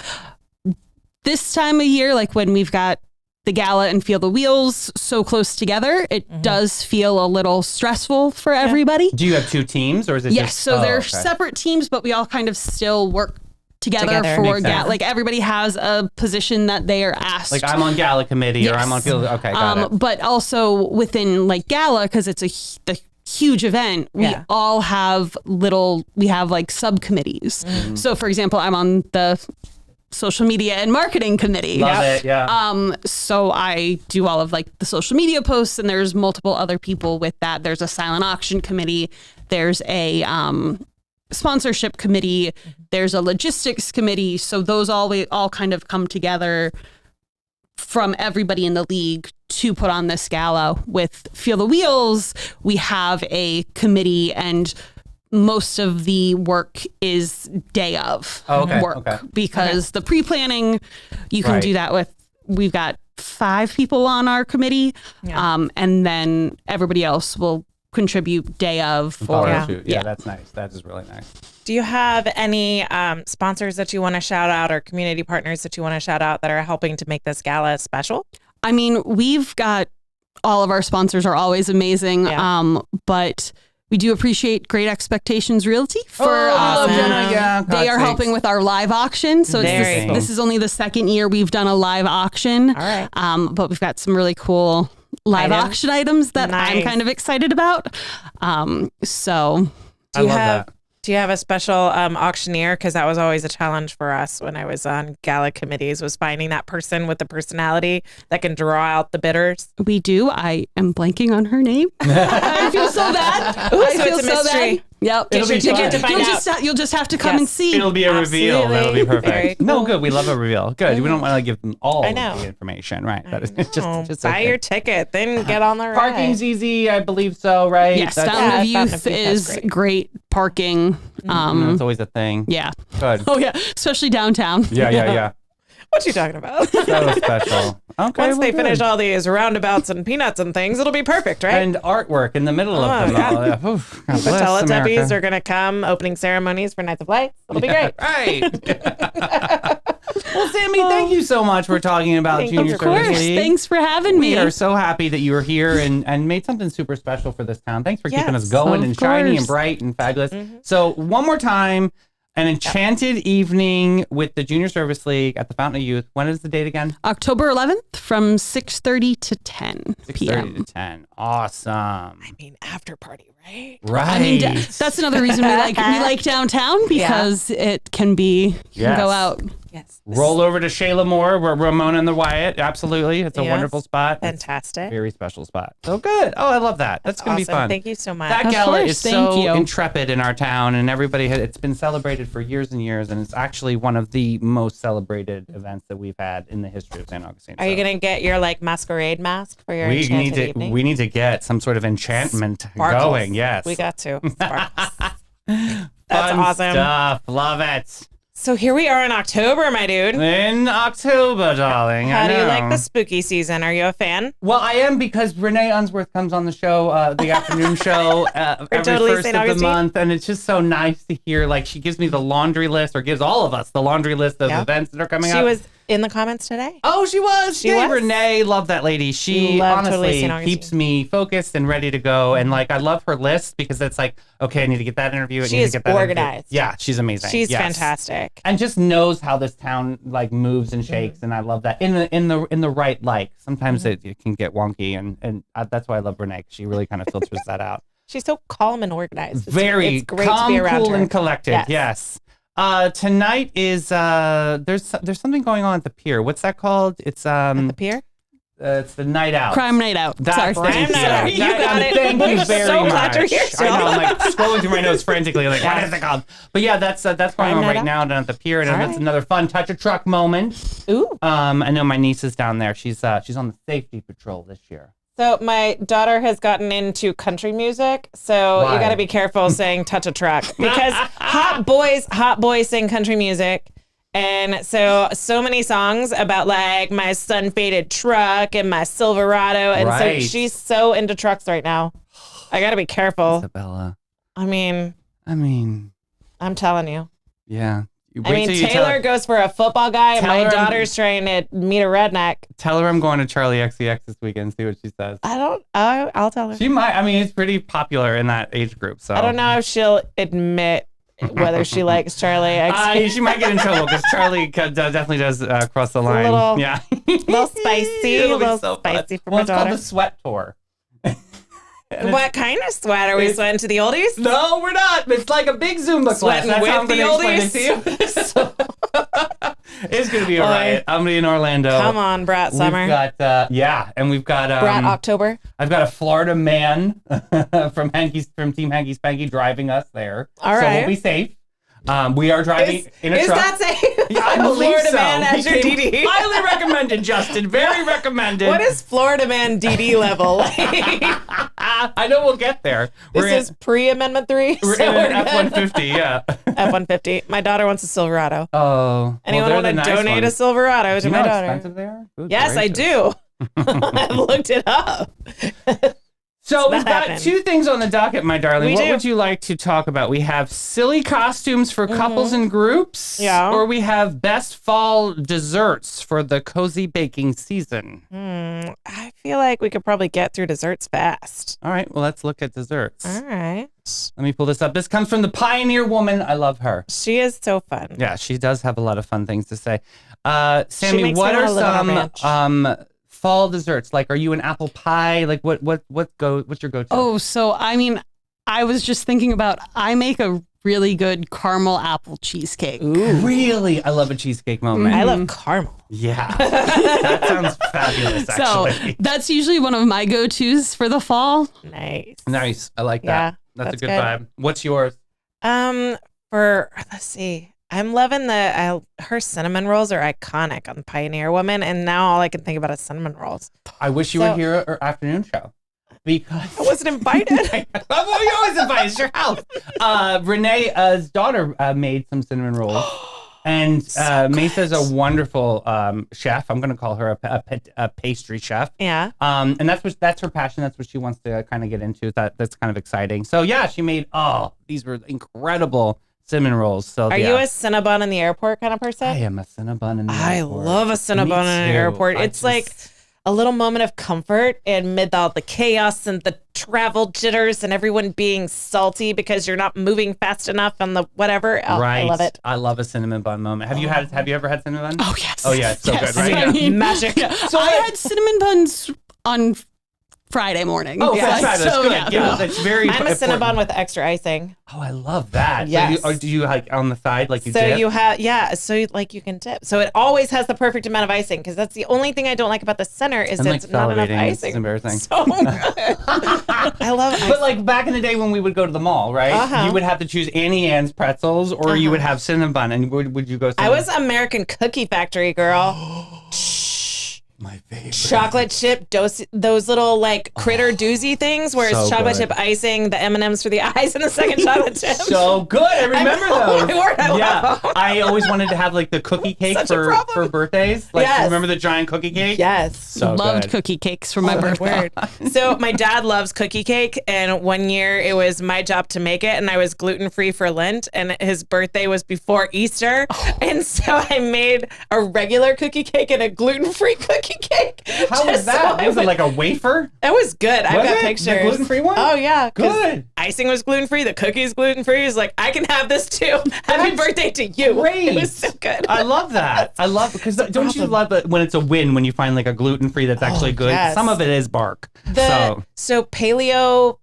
This time of year, like when we've got the gala and Feel the Wheels so close together, it does feel a little stressful for everybody. Do you have two teams or is it just... So they're separate teams, but we all kind of still work together. For gala. Like everybody has a position that they are asked. Like I'm on gala committee or I'm on Feel... Okay, got it. But also within like gala, because it's a huge event, we all have like subcommittees. So for example, I'm on the social media and marketing committee. Love it, yeah. So I do all of like the social media posts, and there's multiple other people with that. There's a silent auction committee. There's a sponsorship committee. There's a logistics committee. So those all kind of come together from everybody in the league to put on this gala. With Feel the Wheels, we have a committee, and most of the work is day of work because the pre-planning, you can do that with, we've got 5 people on our committee, and then everybody else will contribute day of. Yeah, that's nice. That is really nice. Do you have any sponsors that you want to shout out or community partners that you want to shout out that are helping to make this gala special? I mean, we've got, all of our sponsors are always amazing, but we do appreciate Great Expectations Realty for they are helping with our live auction. So this is only the second year we've done a live auction. All right. But we've got some really cool live auction items that I'm kind of excited about. So do you have Do you have a special auctioneer? Because that was always a challenge for us when I was on gala committees, was finding that person with the personality that can draw out the bidders. We do. I am blanking on her name. I feel so bad. Ooh, so it's a mystery. Yep. Get your ticket to find out. You'll just have to come and see. It'll be a reveal. That'll be perfect. Very cool. No, good. We love a reveal. Good. We don't want to give them all the information, right? That is just buy your ticket, then get on the ride. Parking's easy, I believe so, right? Yes, Fountain of Youth is great parking. It's always a thing. Yeah. Good. Oh yeah, especially downtown. Yeah. What you talking about? So special. Okay. Once they finish all these roundabouts and peanuts and things, it'll be perfect, right? And artwork in the middle of them all. Yeah. God the bless Teletubbies are going to come, opening ceremonies for Nights of Lights. It'll be great. Right. Well, Sammy, thank you so much for talking about Junior Service League. Thanks for having me. We are so happy that you were here and made something super special for this town. Thanks for keeping us going and shiny and bright and fabulous. So one more time, an enchanted evening with the Junior Service League at the Fountain of Youth. When is the date again? October 11th from 6:30 to 10 p.m. 6:30 to 10. Awesome. I mean, after party, right? Right. I mean, that's another reason we like downtown because it can be, you can go out. Yes. Roll over to Shayla Moore, where Ramona and the Wyatt. Absolutely. It's a wonderful spot. Fantastic. Very special spot. So good. Oh, I love that. That's going to be fun. Thank you so much. That gala is so intrepid in our town, and it's been celebrated for years and years, and it's actually one of the most celebrated events that we've had in the history of St. Augustine. Are you going to get your masquerade mask for your enchanted evening? We need to get some sort of enchantment going. Yes. We got to. Sparkles. That's awesome. Stuff. Love it. So here we are in October, my dude. In October, darling. How do you like the spooky season? Are you a fan? Well, I am, because Renee Unsworth comes on the show, the afternoon show, every first of the month. And it's just so nice to hear, she gives me the laundry list, or gives all of us the laundry list of events that are coming up. She was in the comments today. Oh, she was. She was. Renee, love that lady. She honestly keeps me focused and ready to go. And I love her list, because it's okay, I need to get that interview. She is organized. Yeah, she's amazing. She's fantastic. And just knows how this town moves and shakes, and I love that in the right light. Sometimes it can get wonky, and that's why I love Renee. She really kind of filters that out. She's so calm and organized. It's great calm, to be around cool, her. And collected. Yes. Tonight is there's something going on at the pier. What's that called? It's at the pier. It's the night out. Crime night out. Crime night out. You got it. Thank you very so much. Glad you're here, I know. I'm scrolling through my notes frantically. What is it called? But yeah, that's going on right now down at the pier, and that's another fun touch a truck moment. Ooh. I know my niece is down there. She's on the safety patrol this year. So my daughter has gotten into country music, so you got to be careful saying touch a truck, because hot boys sing country music. And so many songs about my sun faded truck and my Silverado. And so she's so into trucks right now. I got to be careful. Isabella. I mean, I'm telling you. Yeah. Taylor goes for a football guy, and my daughter's trying to meet a redneck. Tell her I'm going to Charlie XCX this weekend. See what she says. I'll tell her. She might. It's pretty popular in that age group. So I don't know if she'll admit whether she likes Charlie XCX. She might get in trouble, because Charlie definitely does cross the line. A little spicy. A little spicy for my daughter. It's called the Sweat Tour. What kind of sweat? Are we sweating to the oldies? No, we're not. It's like a big Zumba class. That's how I'm going to explain it to you. It's going to be all right. I'm going to be in Orlando. Come on, Brat Summer. We've got, and we've got... Brat October. I've got a Florida man from Team Hanky Spanky driving us there. All right. So we'll be safe. We are driving in a truck. Is that safe? Yeah, I believe Florida so. man as your DD. Highly recommended, Justin. Very recommended. What is Florida man DD level? I know we'll get there. This is pre-Amendment 3. We're in an F-150, yeah. F-150. My daughter wants a Silverado. Oh. Anyone want to donate a Silverado to my daughter? How expensive they are? Yes, I do. I've looked it up. So we've got two things on the docket, my darling. What would you like to talk about? We have silly costumes for couples and groups. Yeah. Or we have best fall desserts for the cozy baking season. I feel like we could probably get through desserts fast. All right. Well, let's look at desserts. All right. Let me pull this up. This comes from the Pioneer Woman. I love her. She is so fun. Yeah, she does have a lot of fun things to say. Sammy, what are some fall desserts? Are you an apple pie? What's your go-to? Oh, so I was just thinking about, I make a really good caramel apple cheesecake. Ooh. Really? I love a cheesecake moment. I love caramel. Yeah. That sounds fabulous, actually. So that's usually one of my go-tos for the fall. Nice. I like that. That's a good vibe. What's yours? Let's see. I'm loving her cinnamon rolls are iconic on Pioneer Woman, and now all I can think about is cinnamon rolls. I wish you were here at our afternoon show, because I wasn't invited. Well, you always invite. It's your house. Renee's daughter made some cinnamon rolls, and Mesa's a wonderful chef. I'm going to call her a pastry chef. Yeah. And that's her passion. That's what she wants to kind of get into. That's kind of exciting. So yeah, she made these were incredible cinnamon rolls. So are you a Cinnabon in the airport kind of person? I am a Cinnabon in the airport. I love a Cinnabon in an airport. It's like a little moment of comfort amid all the chaos and the travel jitters and everyone being salty because you're not moving fast enough on the whatever. Oh, right. I love it. I love a cinnamon bun moment. Have you ever had cinnamon bun? Oh yes. Oh yeah, it's so good, right? I mean, magic. So I had cinnamon buns Friday morning. Oh, that's right. That's good. Yeah, that's very I'm a important. Cinnabon with extra icing. Oh, I love that. Yes. So do you like on the side, like you so dip? you have, so you can dip. So it always has the perfect amount of icing, because that's the only thing I don't like about the center is I'm, it's not enough icing. It's embarrassing. So good. I love icing. But like back in the day when we would go to the mall, right? You would have to choose Annie Ann's pretzels or you would have Cinnabon. And would you go Cinnabon? I was American Cookie Factory girl. My favorite. Chocolate chip, those little like critter doozy things where it's So chocolate good. chip icing, the M&Ms for the eyes, and the second chocolate chip. So good. I remember those. My word, I love them. I always wanted to have like the cookie cake Such a problem. for birthdays. Like, Yes. remember the giant cookie cake? Yes. So Loved good. cookie cakes for my birthday. So my dad loves cookie cake, and one year it was my job to make it, and I was gluten-free for Lent, and his birthday was before Easter, and so I made a regular cookie cake and a gluten-free cookie cake. How was that? Was it like a wafer? It was good. I've got it? pictures. The gluten-free one? Oh yeah, 'cause Good. icing was gluten-free. The cookies gluten-free. Is like, I can have this too. Happy birthday to you. Great. It was so good. I love that. I love because don't you love it when it's a win when you find like a gluten-free that's actually good? yes. Some of it is bark. So paleo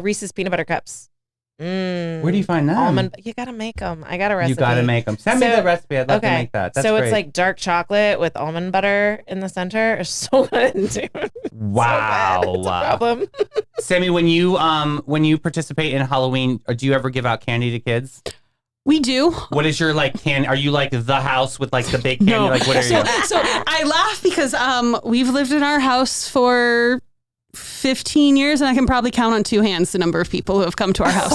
Reese's peanut butter cups. Where do you find that? Almond. You gotta make them. I got a recipe. You gotta make them. Send me the recipe. I'd love to okay. make that. That's so great. it's like dark chocolate with almond butter in the center. It's so good, dude. Wow. So good. It's a problem. Sammy, when you participate in Halloween, do you ever give out candy to kids? We do. What is your like candy? Are you like the house with like the big candy? No. Like what are you? So I laugh because we've lived in our house for 15 years, and I can probably count on two hands the number of people who have come to our house.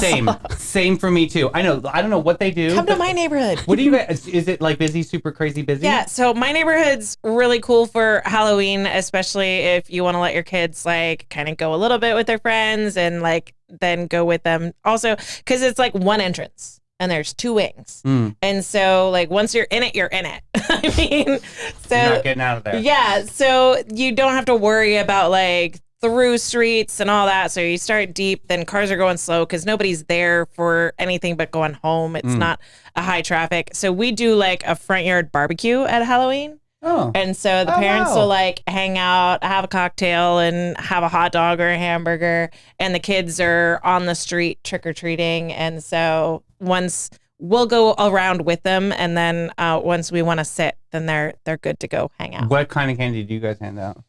Same for me too. I know. I don't know what they do. Come to my neighborhood. What do you guys? Is it like busy, super crazy busy? Yeah, so my neighborhood's really cool for Halloween, especially if you want to let your kids like kind of go a little bit with their friends and like then go with them. Also, because it's like one entrance and there's two wings. And so like once you're in it, you're in it. I mean, so You're not getting out of there. yeah, so you don't have to worry about like through streets and all that. So you start deep, then cars are going slow because nobody's there for anything but going home. It's not a high traffic. So we do like a front yard barbecue at Halloween. Oh. And so the parents will like hang out, have a cocktail, and have a hot dog or a hamburger. And the kids are on the street trick-or-treating. And so once we'll go around with them, and then once we want to sit, then they're good to go hang out. What kind of candy do you guys hand out?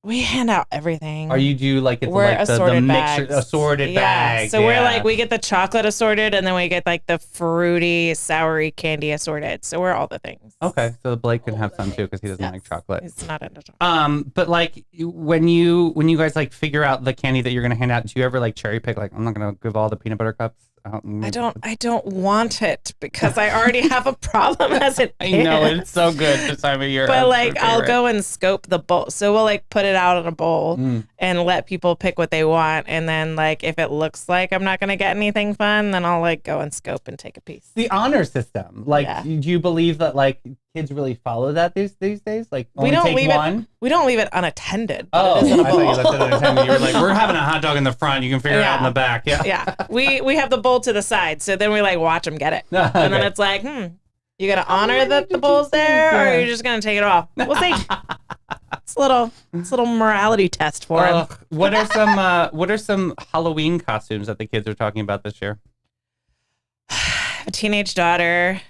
We hand out everything. Are you do like it's We're like the assorted mixture, bags. assorted bag? So we're like, we get the chocolate assorted, and then we get like the fruity, soury candy assorted. So we're all the things. Okay, so Blake can have some too because he doesn't like chocolate. It's not into chocolate. But like when you guys like figure out the candy that you're gonna hand out, do you ever like cherry pick? Like, I'm not gonna give all the peanut butter cups out. I don't want it because I already have a problem as it I know it's so good this time of year. But like I'll go and scope the bowl. So we'll like put it out in a bowl and let people pick what they want. And then like if it looks like I'm not gonna get anything fun, then I'll like go and scope and take a piece. The honor system. Like, do you believe that like kids really follow that these days? Like, only we don't take leave one? We don't leave it unattended. Oh, it is in a I thought you bowl. left it unattended. You were like, we're having a hot dog in the front. You can figure it out in Yeah. the back. Yeah. Yeah, we have the bowl to the side, so then we like watch them get it, and then it's like, you gonna honor that the bowl's there, or are you just gonna take it off? We'll see. It's a little morality test for him. What are some Halloween costumes that the kids are talking about this year? A teenage daughter,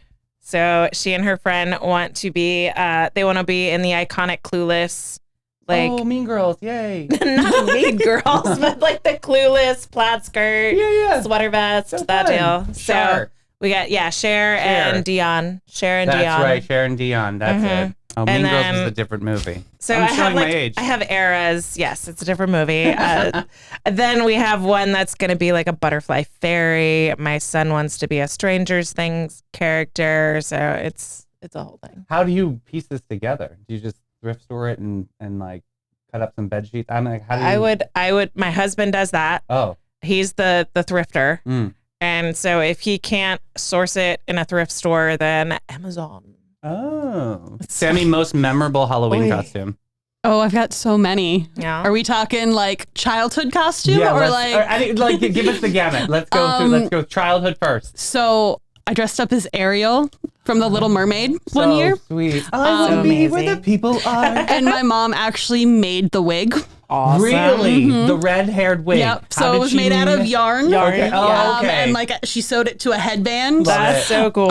so she and her friend want to be in the iconic Clueless. Like, oh, Mean Girls, yay. not Mean Girls, but like the Clueless plaid skirt, sweater vest, So that fun. deal. Cher. So we got, Cher and Dion. Cher and Dion. That's right, Cher and Dion. That's it. Oh, Mean Girls is a different movie. So I'm I showing have my age. I have eras. Yes, it's a different movie. Then we have one that's going to be like a butterfly fairy. My son wants to be a Stranger Things character. So it's a whole thing. How do you piece this together? Do you just thrift store it and like cut up some bed sheets? I'm like, how do you? I would. My husband does that. Oh. He's the thrifter. And so if he can't source it in a thrift store, then Amazon. Oh. Sammy, most memorable Halloween costume. Oh, I've got so many. Yeah. Are we talking like childhood costume or like? give us the gamut. Let's go childhood first. So I dressed up as Ariel from The Little Mermaid one year. Sweet. I want to be where the people are. And my mom actually made the wig. Awesome. Really? The red-haired wig. Yep. So it was made out of yarn. Okay. Oh, okay. And like she sewed it to a headband. That's so cool.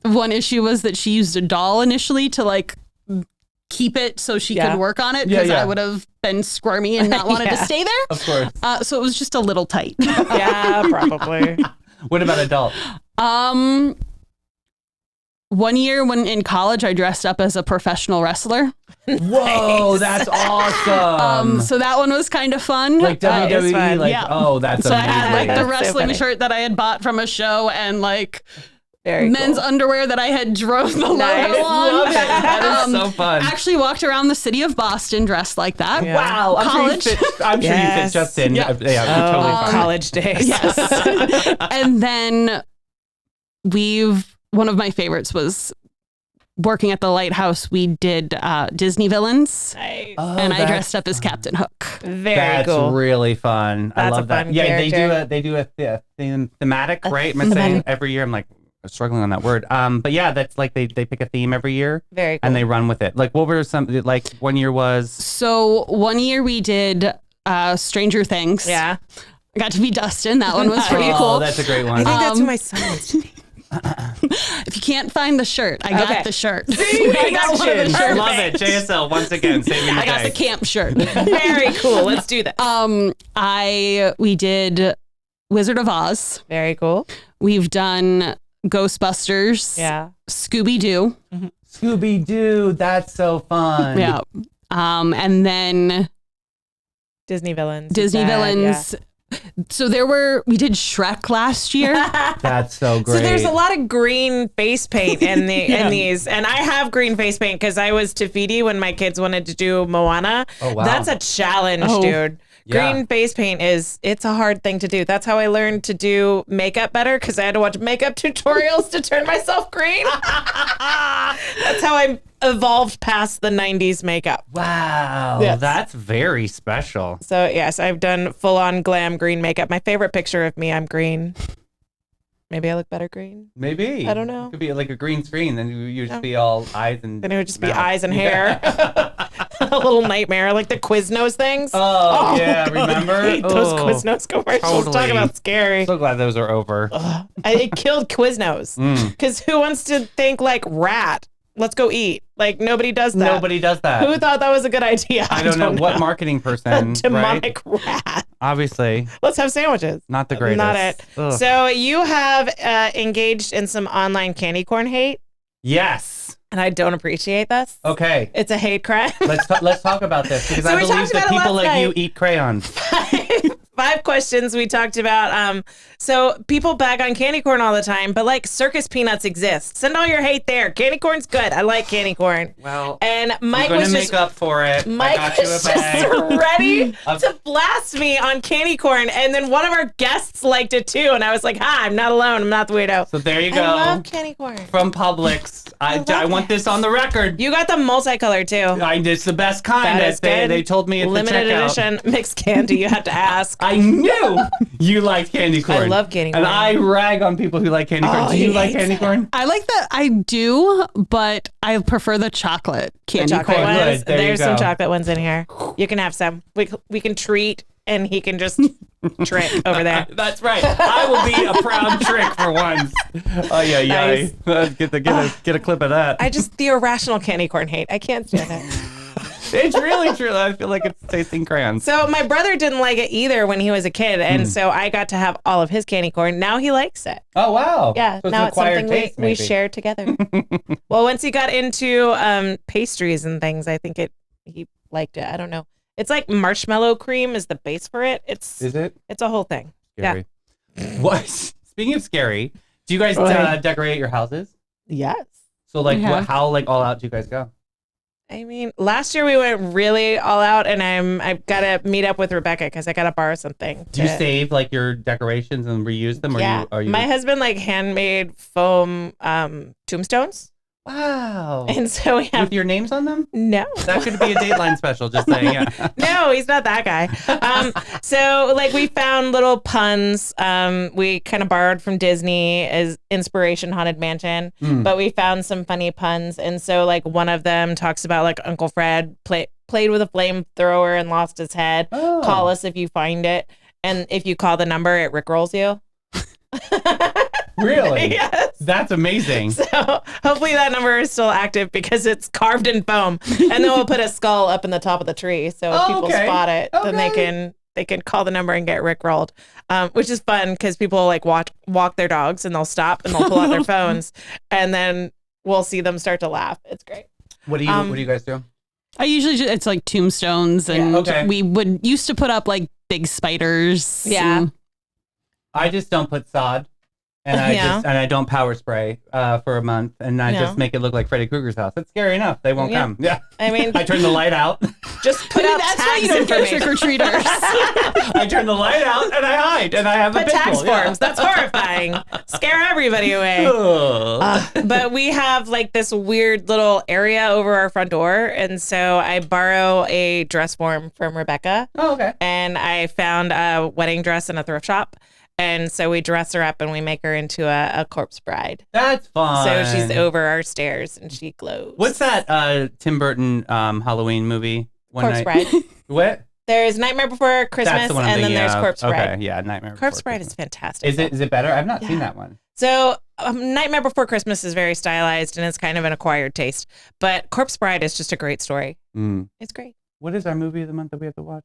One issue was that she used a doll initially to like keep it so she could work on it because I would have been squirmy and not wanted to stay there. Of course. So it was just a little tight. Yeah, probably. What about adult? One year when in college, I dressed up as a professional wrestler. Whoa, that's awesome. So that one was kind of fun. Like WWE, like, oh, that's so amazing. I had like the That's so wrestling funny. shirt that I had bought from a show and like Very men's cool. underwear that I had drove the logo Nice. on. Love it. That is so fun. Actually walked around the city of Boston dressed like that. Yeah. Wow, College. I'm sure you fit Yes. just in. Yeah. Yeah, you're totally fine. College days. Yes. And then one of my favorites was working at the Lighthouse. We did Disney villains. Nice. Oh, And I that's dressed up as Captain Hook. Very That's cool. really fun. I That's a love that. fun Yeah, character. they do a thematic, right? Am I saying every year? I'm like struggling on that word. But yeah, that's like they pick a theme every year Very cool. and they run with it. Like what were some like one year was So one year we did Stranger Things. Yeah. I got to be Dustin. That one was pretty oh, cool. that's a great I one. think that's who my son wants to be. If you can't find the shirt, I got Okay. the shirt. I got one of the shirts. Love it. JSL once again saving the I got day. the camp shirt. Very cool. Let's do that. We did Wizard of Oz. Very cool. We've done Ghostbusters. Yeah. Scooby Doo. Scooby Doo. That's so fun. Yeah. And then Disney villains. Disney you said, villains. So we did Shrek last year. That's so great. So there's a lot of green face paint in these, and I have green face paint because I was Tafiti when my kids wanted to do Moana. Oh, wow. That's a challenge, dude. Yeah. Green face paint it's a hard thing to do. That's how I learned to do makeup better because I had to watch makeup tutorials to turn myself green. That's how I evolved past the 90s makeup. Wow. Yes. That's very special. So yes, I've done full on glam green makeup. My favorite picture of me, I'm green. Maybe I look better green. Maybe. I don't know. It could be like a green screen, then you just be all eyes and Then it would just be mouth. eyes and hair. A little nightmare, like the Quiznos things. Oh, yeah, God, remember? I hate those Oh, Quiznos commercials. totally. Talk about scary. So glad those are over. It killed Quiznos. Because who wants to think like rat? Let's go eat. Like nobody does that. Nobody does that. Who thought that was a good idea? I don't know what marketing person, Demonic right? rat. Obviously, Let's have sandwiches. not the greatest. Not it. Ugh. So you have engaged in some online candy corn hate, Yes. and I don't appreciate this. Okay. It's a hate crime. Let's talk about this because So I we believe talked that about it people last like you night. eat crayons. 5 questions we talked about. So people bag on candy corn all the time, but like circus peanuts exist. Send all your hate there. Candy corn's good. I like candy corn. Well, And Mike I'm was gonna just make up for it. Mike I got you a was bag. just ready to blast me on candy corn, and then one of our guests liked it too, and I was like, "Hi, I'm not alone. I'm not the weirdo." So there you go. I love candy corn. From Publix. I want this on the record. You got the multicolor too. It's the best kind. That is good. They told me at Limited the checkout. edition mixed candy. You had to ask. I knew you liked candy corn. I love candy corn. And I rag on people who like candy corn. Oh, Do you he like hates candy it. corn? I like that. I do, but I prefer the chocolate candy Chocolate corn. Good. ones. There you There's some go. chocolate ones in here. You can have some. We can treat, and he can just trick over there. That's right. I will be a proud trick for once. Oh yeah, Nice. Get a clip of that. The irrational candy corn hate. I can't stand it. It's really true. I feel like it's tasting crayons. So my brother didn't like it either when he was a kid, and so I got to have all of his candy corn. Now he likes it. Oh wow. Yeah, So now an it's acquired something taste, we maybe. share together. Well, once he got into pastries and things, I think he liked it. I don't know. It's like marshmallow cream is the base for it. Is it It's a whole thing. scary? What? Speaking of scary, do you guys Right. decorate your houses? Yes. So like, We have. how like all out do you guys go? I mean, last year we went really all out, and I've got to meet up with Rebecca because I got to borrow something. Do you save like your decorations and reuse them, or Yeah. are you? My husband like handmade foam tombstones. Wow. And so we have with your names on them? no. That could be a Dateline special, just saying. Yeah. No, he's not that guy. So like we found little puns. We kind of borrowed from Disney as inspiration Haunted Mansion, but we found some funny puns. And so like one of them talks about like Uncle Fred played with a flamethrower and lost his head. Oh. Call us if you find it. And if you call the number, it rickrolls you. Really? Yes. That's amazing. So hopefully that number is still active because it's carved in foam. And then we'll put a skull up in the top of the tree. So if people spot it, then they can call the number and get rickrolled, which is fun because people like walk their dogs and they'll stop and they'll pull out their phones and then we'll see them start to laugh. It's great. What do you guys do? I usually it's like tombstones, and we would used to put up like big spiders. Yeah. I just don't put sod. And I don't power spray for a month, and I just make it look like Freddy Krueger's house. It's scary enough. They won't come. Yeah. I mean, I turn the light out. Just put out that's why tax you don't get information. trick-or-treaters. I turn the light out and I hide, and I have Put a tax pistol. forms. That's horrifying. Scare everybody away. But we have like this weird little area over our front door, and so I borrow a dress form from Rebecca. Oh, okay. And I found a wedding dress in a thrift shop. And so we dress her up and we make her into a corpse bride. That's fun. So she's over our stairs and she glows. What's that Tim Burton Halloween movie? Corpse Bride. What? There's Nightmare Before Christmas, That's the one I'm and then thinking there's of. Corpse Bride. Okay, yeah, Nightmare Before Corpse Bride Christmas. is fantastic. Is it better? I've not seen that one. So Nightmare Before Christmas is very stylized and it's kind of an acquired taste. But Corpse Bride is just a great story. It's great. What is our movie of the month that we have to watch?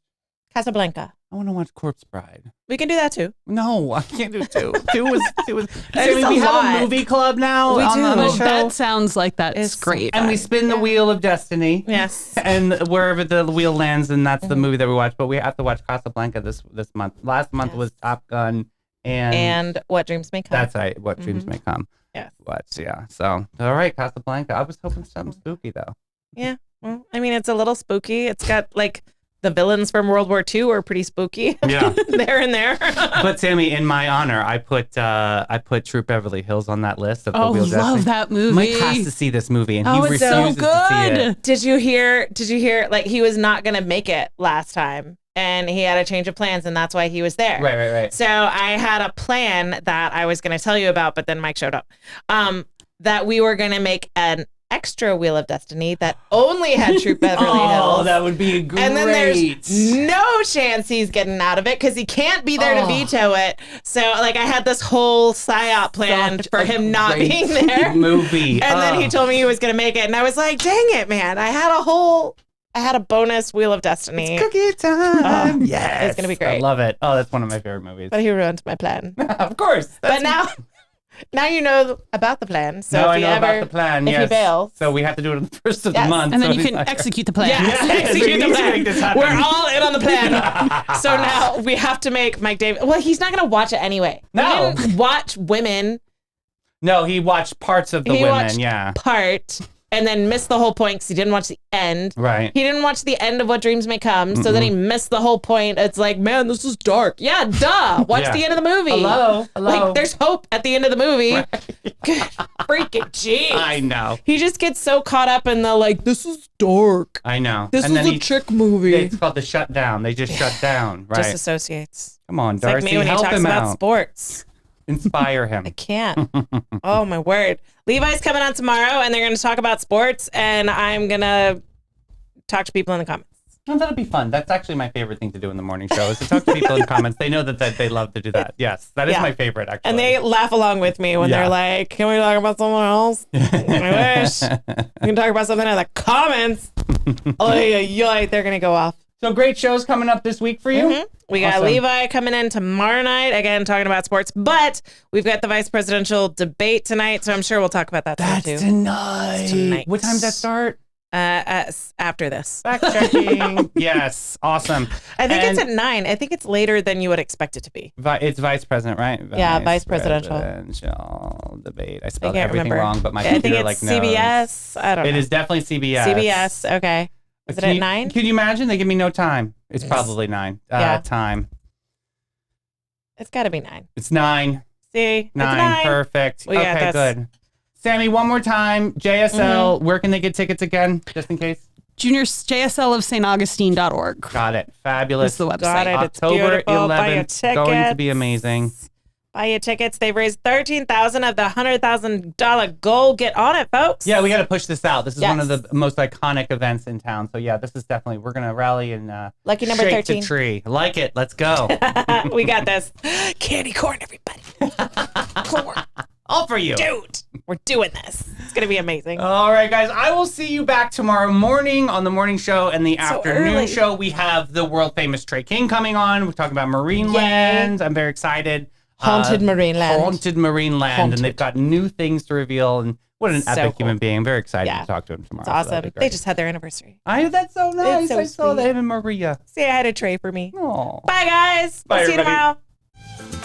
Casablanca. I want to watch Corpse Bride. We can do that too. No, I can't do two. Two was. It's we a have lot. a movie club now We on do. the Oh, show. that sounds like that's It's great. And we spin the wheel of destiny. Yes. And wherever the wheel lands, and that's the movie that we watch. But we have to watch Casablanca this month. Last month was Top Gun And What Dreams May Come. That's right. What Dreams May Come. Yes. Yeah. So, all right, Casablanca. I was hoping something spooky, though. Yeah. Well, I mean, it's a little spooky. It's got like the villains from World War II are pretty spooky. Yeah. There and there. But Sammy, in my honor, I put Troop Beverly Hills on that list of the Oh, Wheel love Destiny. that movie. Mike has to see this movie, and he it's refuses so to see good. it. Did you hear like he was not going to make it last time and he had a change of plans and that's why he was there. Right. So I had a plan that I was going to tell you about, but then Mike showed up. That we were going to make an extra Wheel of Destiny that only had Troop Beverly Hills. Oh, that would be great. And then there's no chance he's getting out of it because he can't be there to veto it. So like I had this whole psyop planned for him not being there. Movie. And then he told me he was going to make it. And I was like, dang it, man. I had a bonus Wheel of Destiny. It's cookie time. Yes. It's going to be great. I love it. Oh, that's one of my favorite movies. But he ruined my plan. Of course. But now you know about the plan. So now if I know about the plan. If Yes. he bails. So we have to do it on the first of the Yes. month. And then so you he's can not- execute the plan. Yes, we execute need the to plan. make this happen. We're all in on the plan. So now we have to make Mike Davis. Well, he's not going to watch it anyway. No. He didn't watch Women. No, he watched parts of the He women. watched Yeah. part and then missed the whole point because he didn't watch the end. Right. He didn't watch the end of What Dreams May Come, so then he missed the whole point. It's like, man, this is dark. Yeah, duh. Watch Yeah. the end of the movie. Hello. Like, there's hope at the end of the movie. Freaking jeez. I know. He just gets so caught up in the like, this is dark. I know. This And is then a chick movie. It's called the shutdown. They just shut down. Right. Disassociates. Come on, It's like Darcy. me when he help talks him about out. sports. Inspire him. I can't. Oh my word. Levi's coming on tomorrow and they're going to talk about sports and I'm going to talk to people in the comments. Oh, that'll be fun. That's actually my favorite thing to do in the morning show is to talk to people in comments. They know that they love to do that. Yes, that is Yeah. my favorite, actually. And they laugh along with me when Yeah. they're like, can we talk about someone else? I wish. We can talk about something in the comments. They're going to go off. So great shows coming up this week for you. We got Awesome. Levi coming in tomorrow night, again, talking about sports. But we've got the vice presidential debate tonight, so I'm sure we'll talk about that too. Tonight. What time does that start? After this. Fact checking. Yes. Awesome. I think it's And at 9. I think it's later than you would expect it to be. It's vice president, right? Yeah, vice presidential. Presidential debate. I spelled can't everything remember. wrong, but my I think computer it's knows. CBS. I don't know. It is definitely CBS. CBS. Okay. Is it at 9? Can you imagine? They give me no time. It's Yes. probably 9. Yeah. Time. It's got to be 9. It's 9. See? 9. It's 9. Perfect. We got Okay, this. good. Sammy, one more time. JSL, where can they get tickets again, just in case? JSLofStAugustine.org. Got it. Fabulous. That's the website. Got it. It's October beautiful. Buy your 11th. Going to be tickets. amazing. Buy your tickets. They've raised $13,000 of the $100,000 goal. Get on it, folks. Yeah, we got to push this out. This is one of Yes. the most iconic events in town. So yeah, this is definitely, we're going to rally and Lucky number shake 13. the tree. Like it. Let's go. We got this. Candy corn, everybody. Corn. All for you. Dude, we're doing this. It's going to be amazing. All right, guys. I will see you back tomorrow morning on the morning show and the afternoon early. show. We have the world famous Trey King coming on. We're talking about marine land. I'm very excited. Haunted marine land. Haunted marine land. Haunted. And they've got new things to reveal. And what an So epic cool. human being. I'm very excited Yeah. to talk to him tomorrow. It's So that'd awesome. be great. They just had their anniversary. That's so nice. so I saw sweet. that him and Maria. Say hi to Trey for me. Oh. Bye, guys. Bye, We'll see you everybody. tomorrow.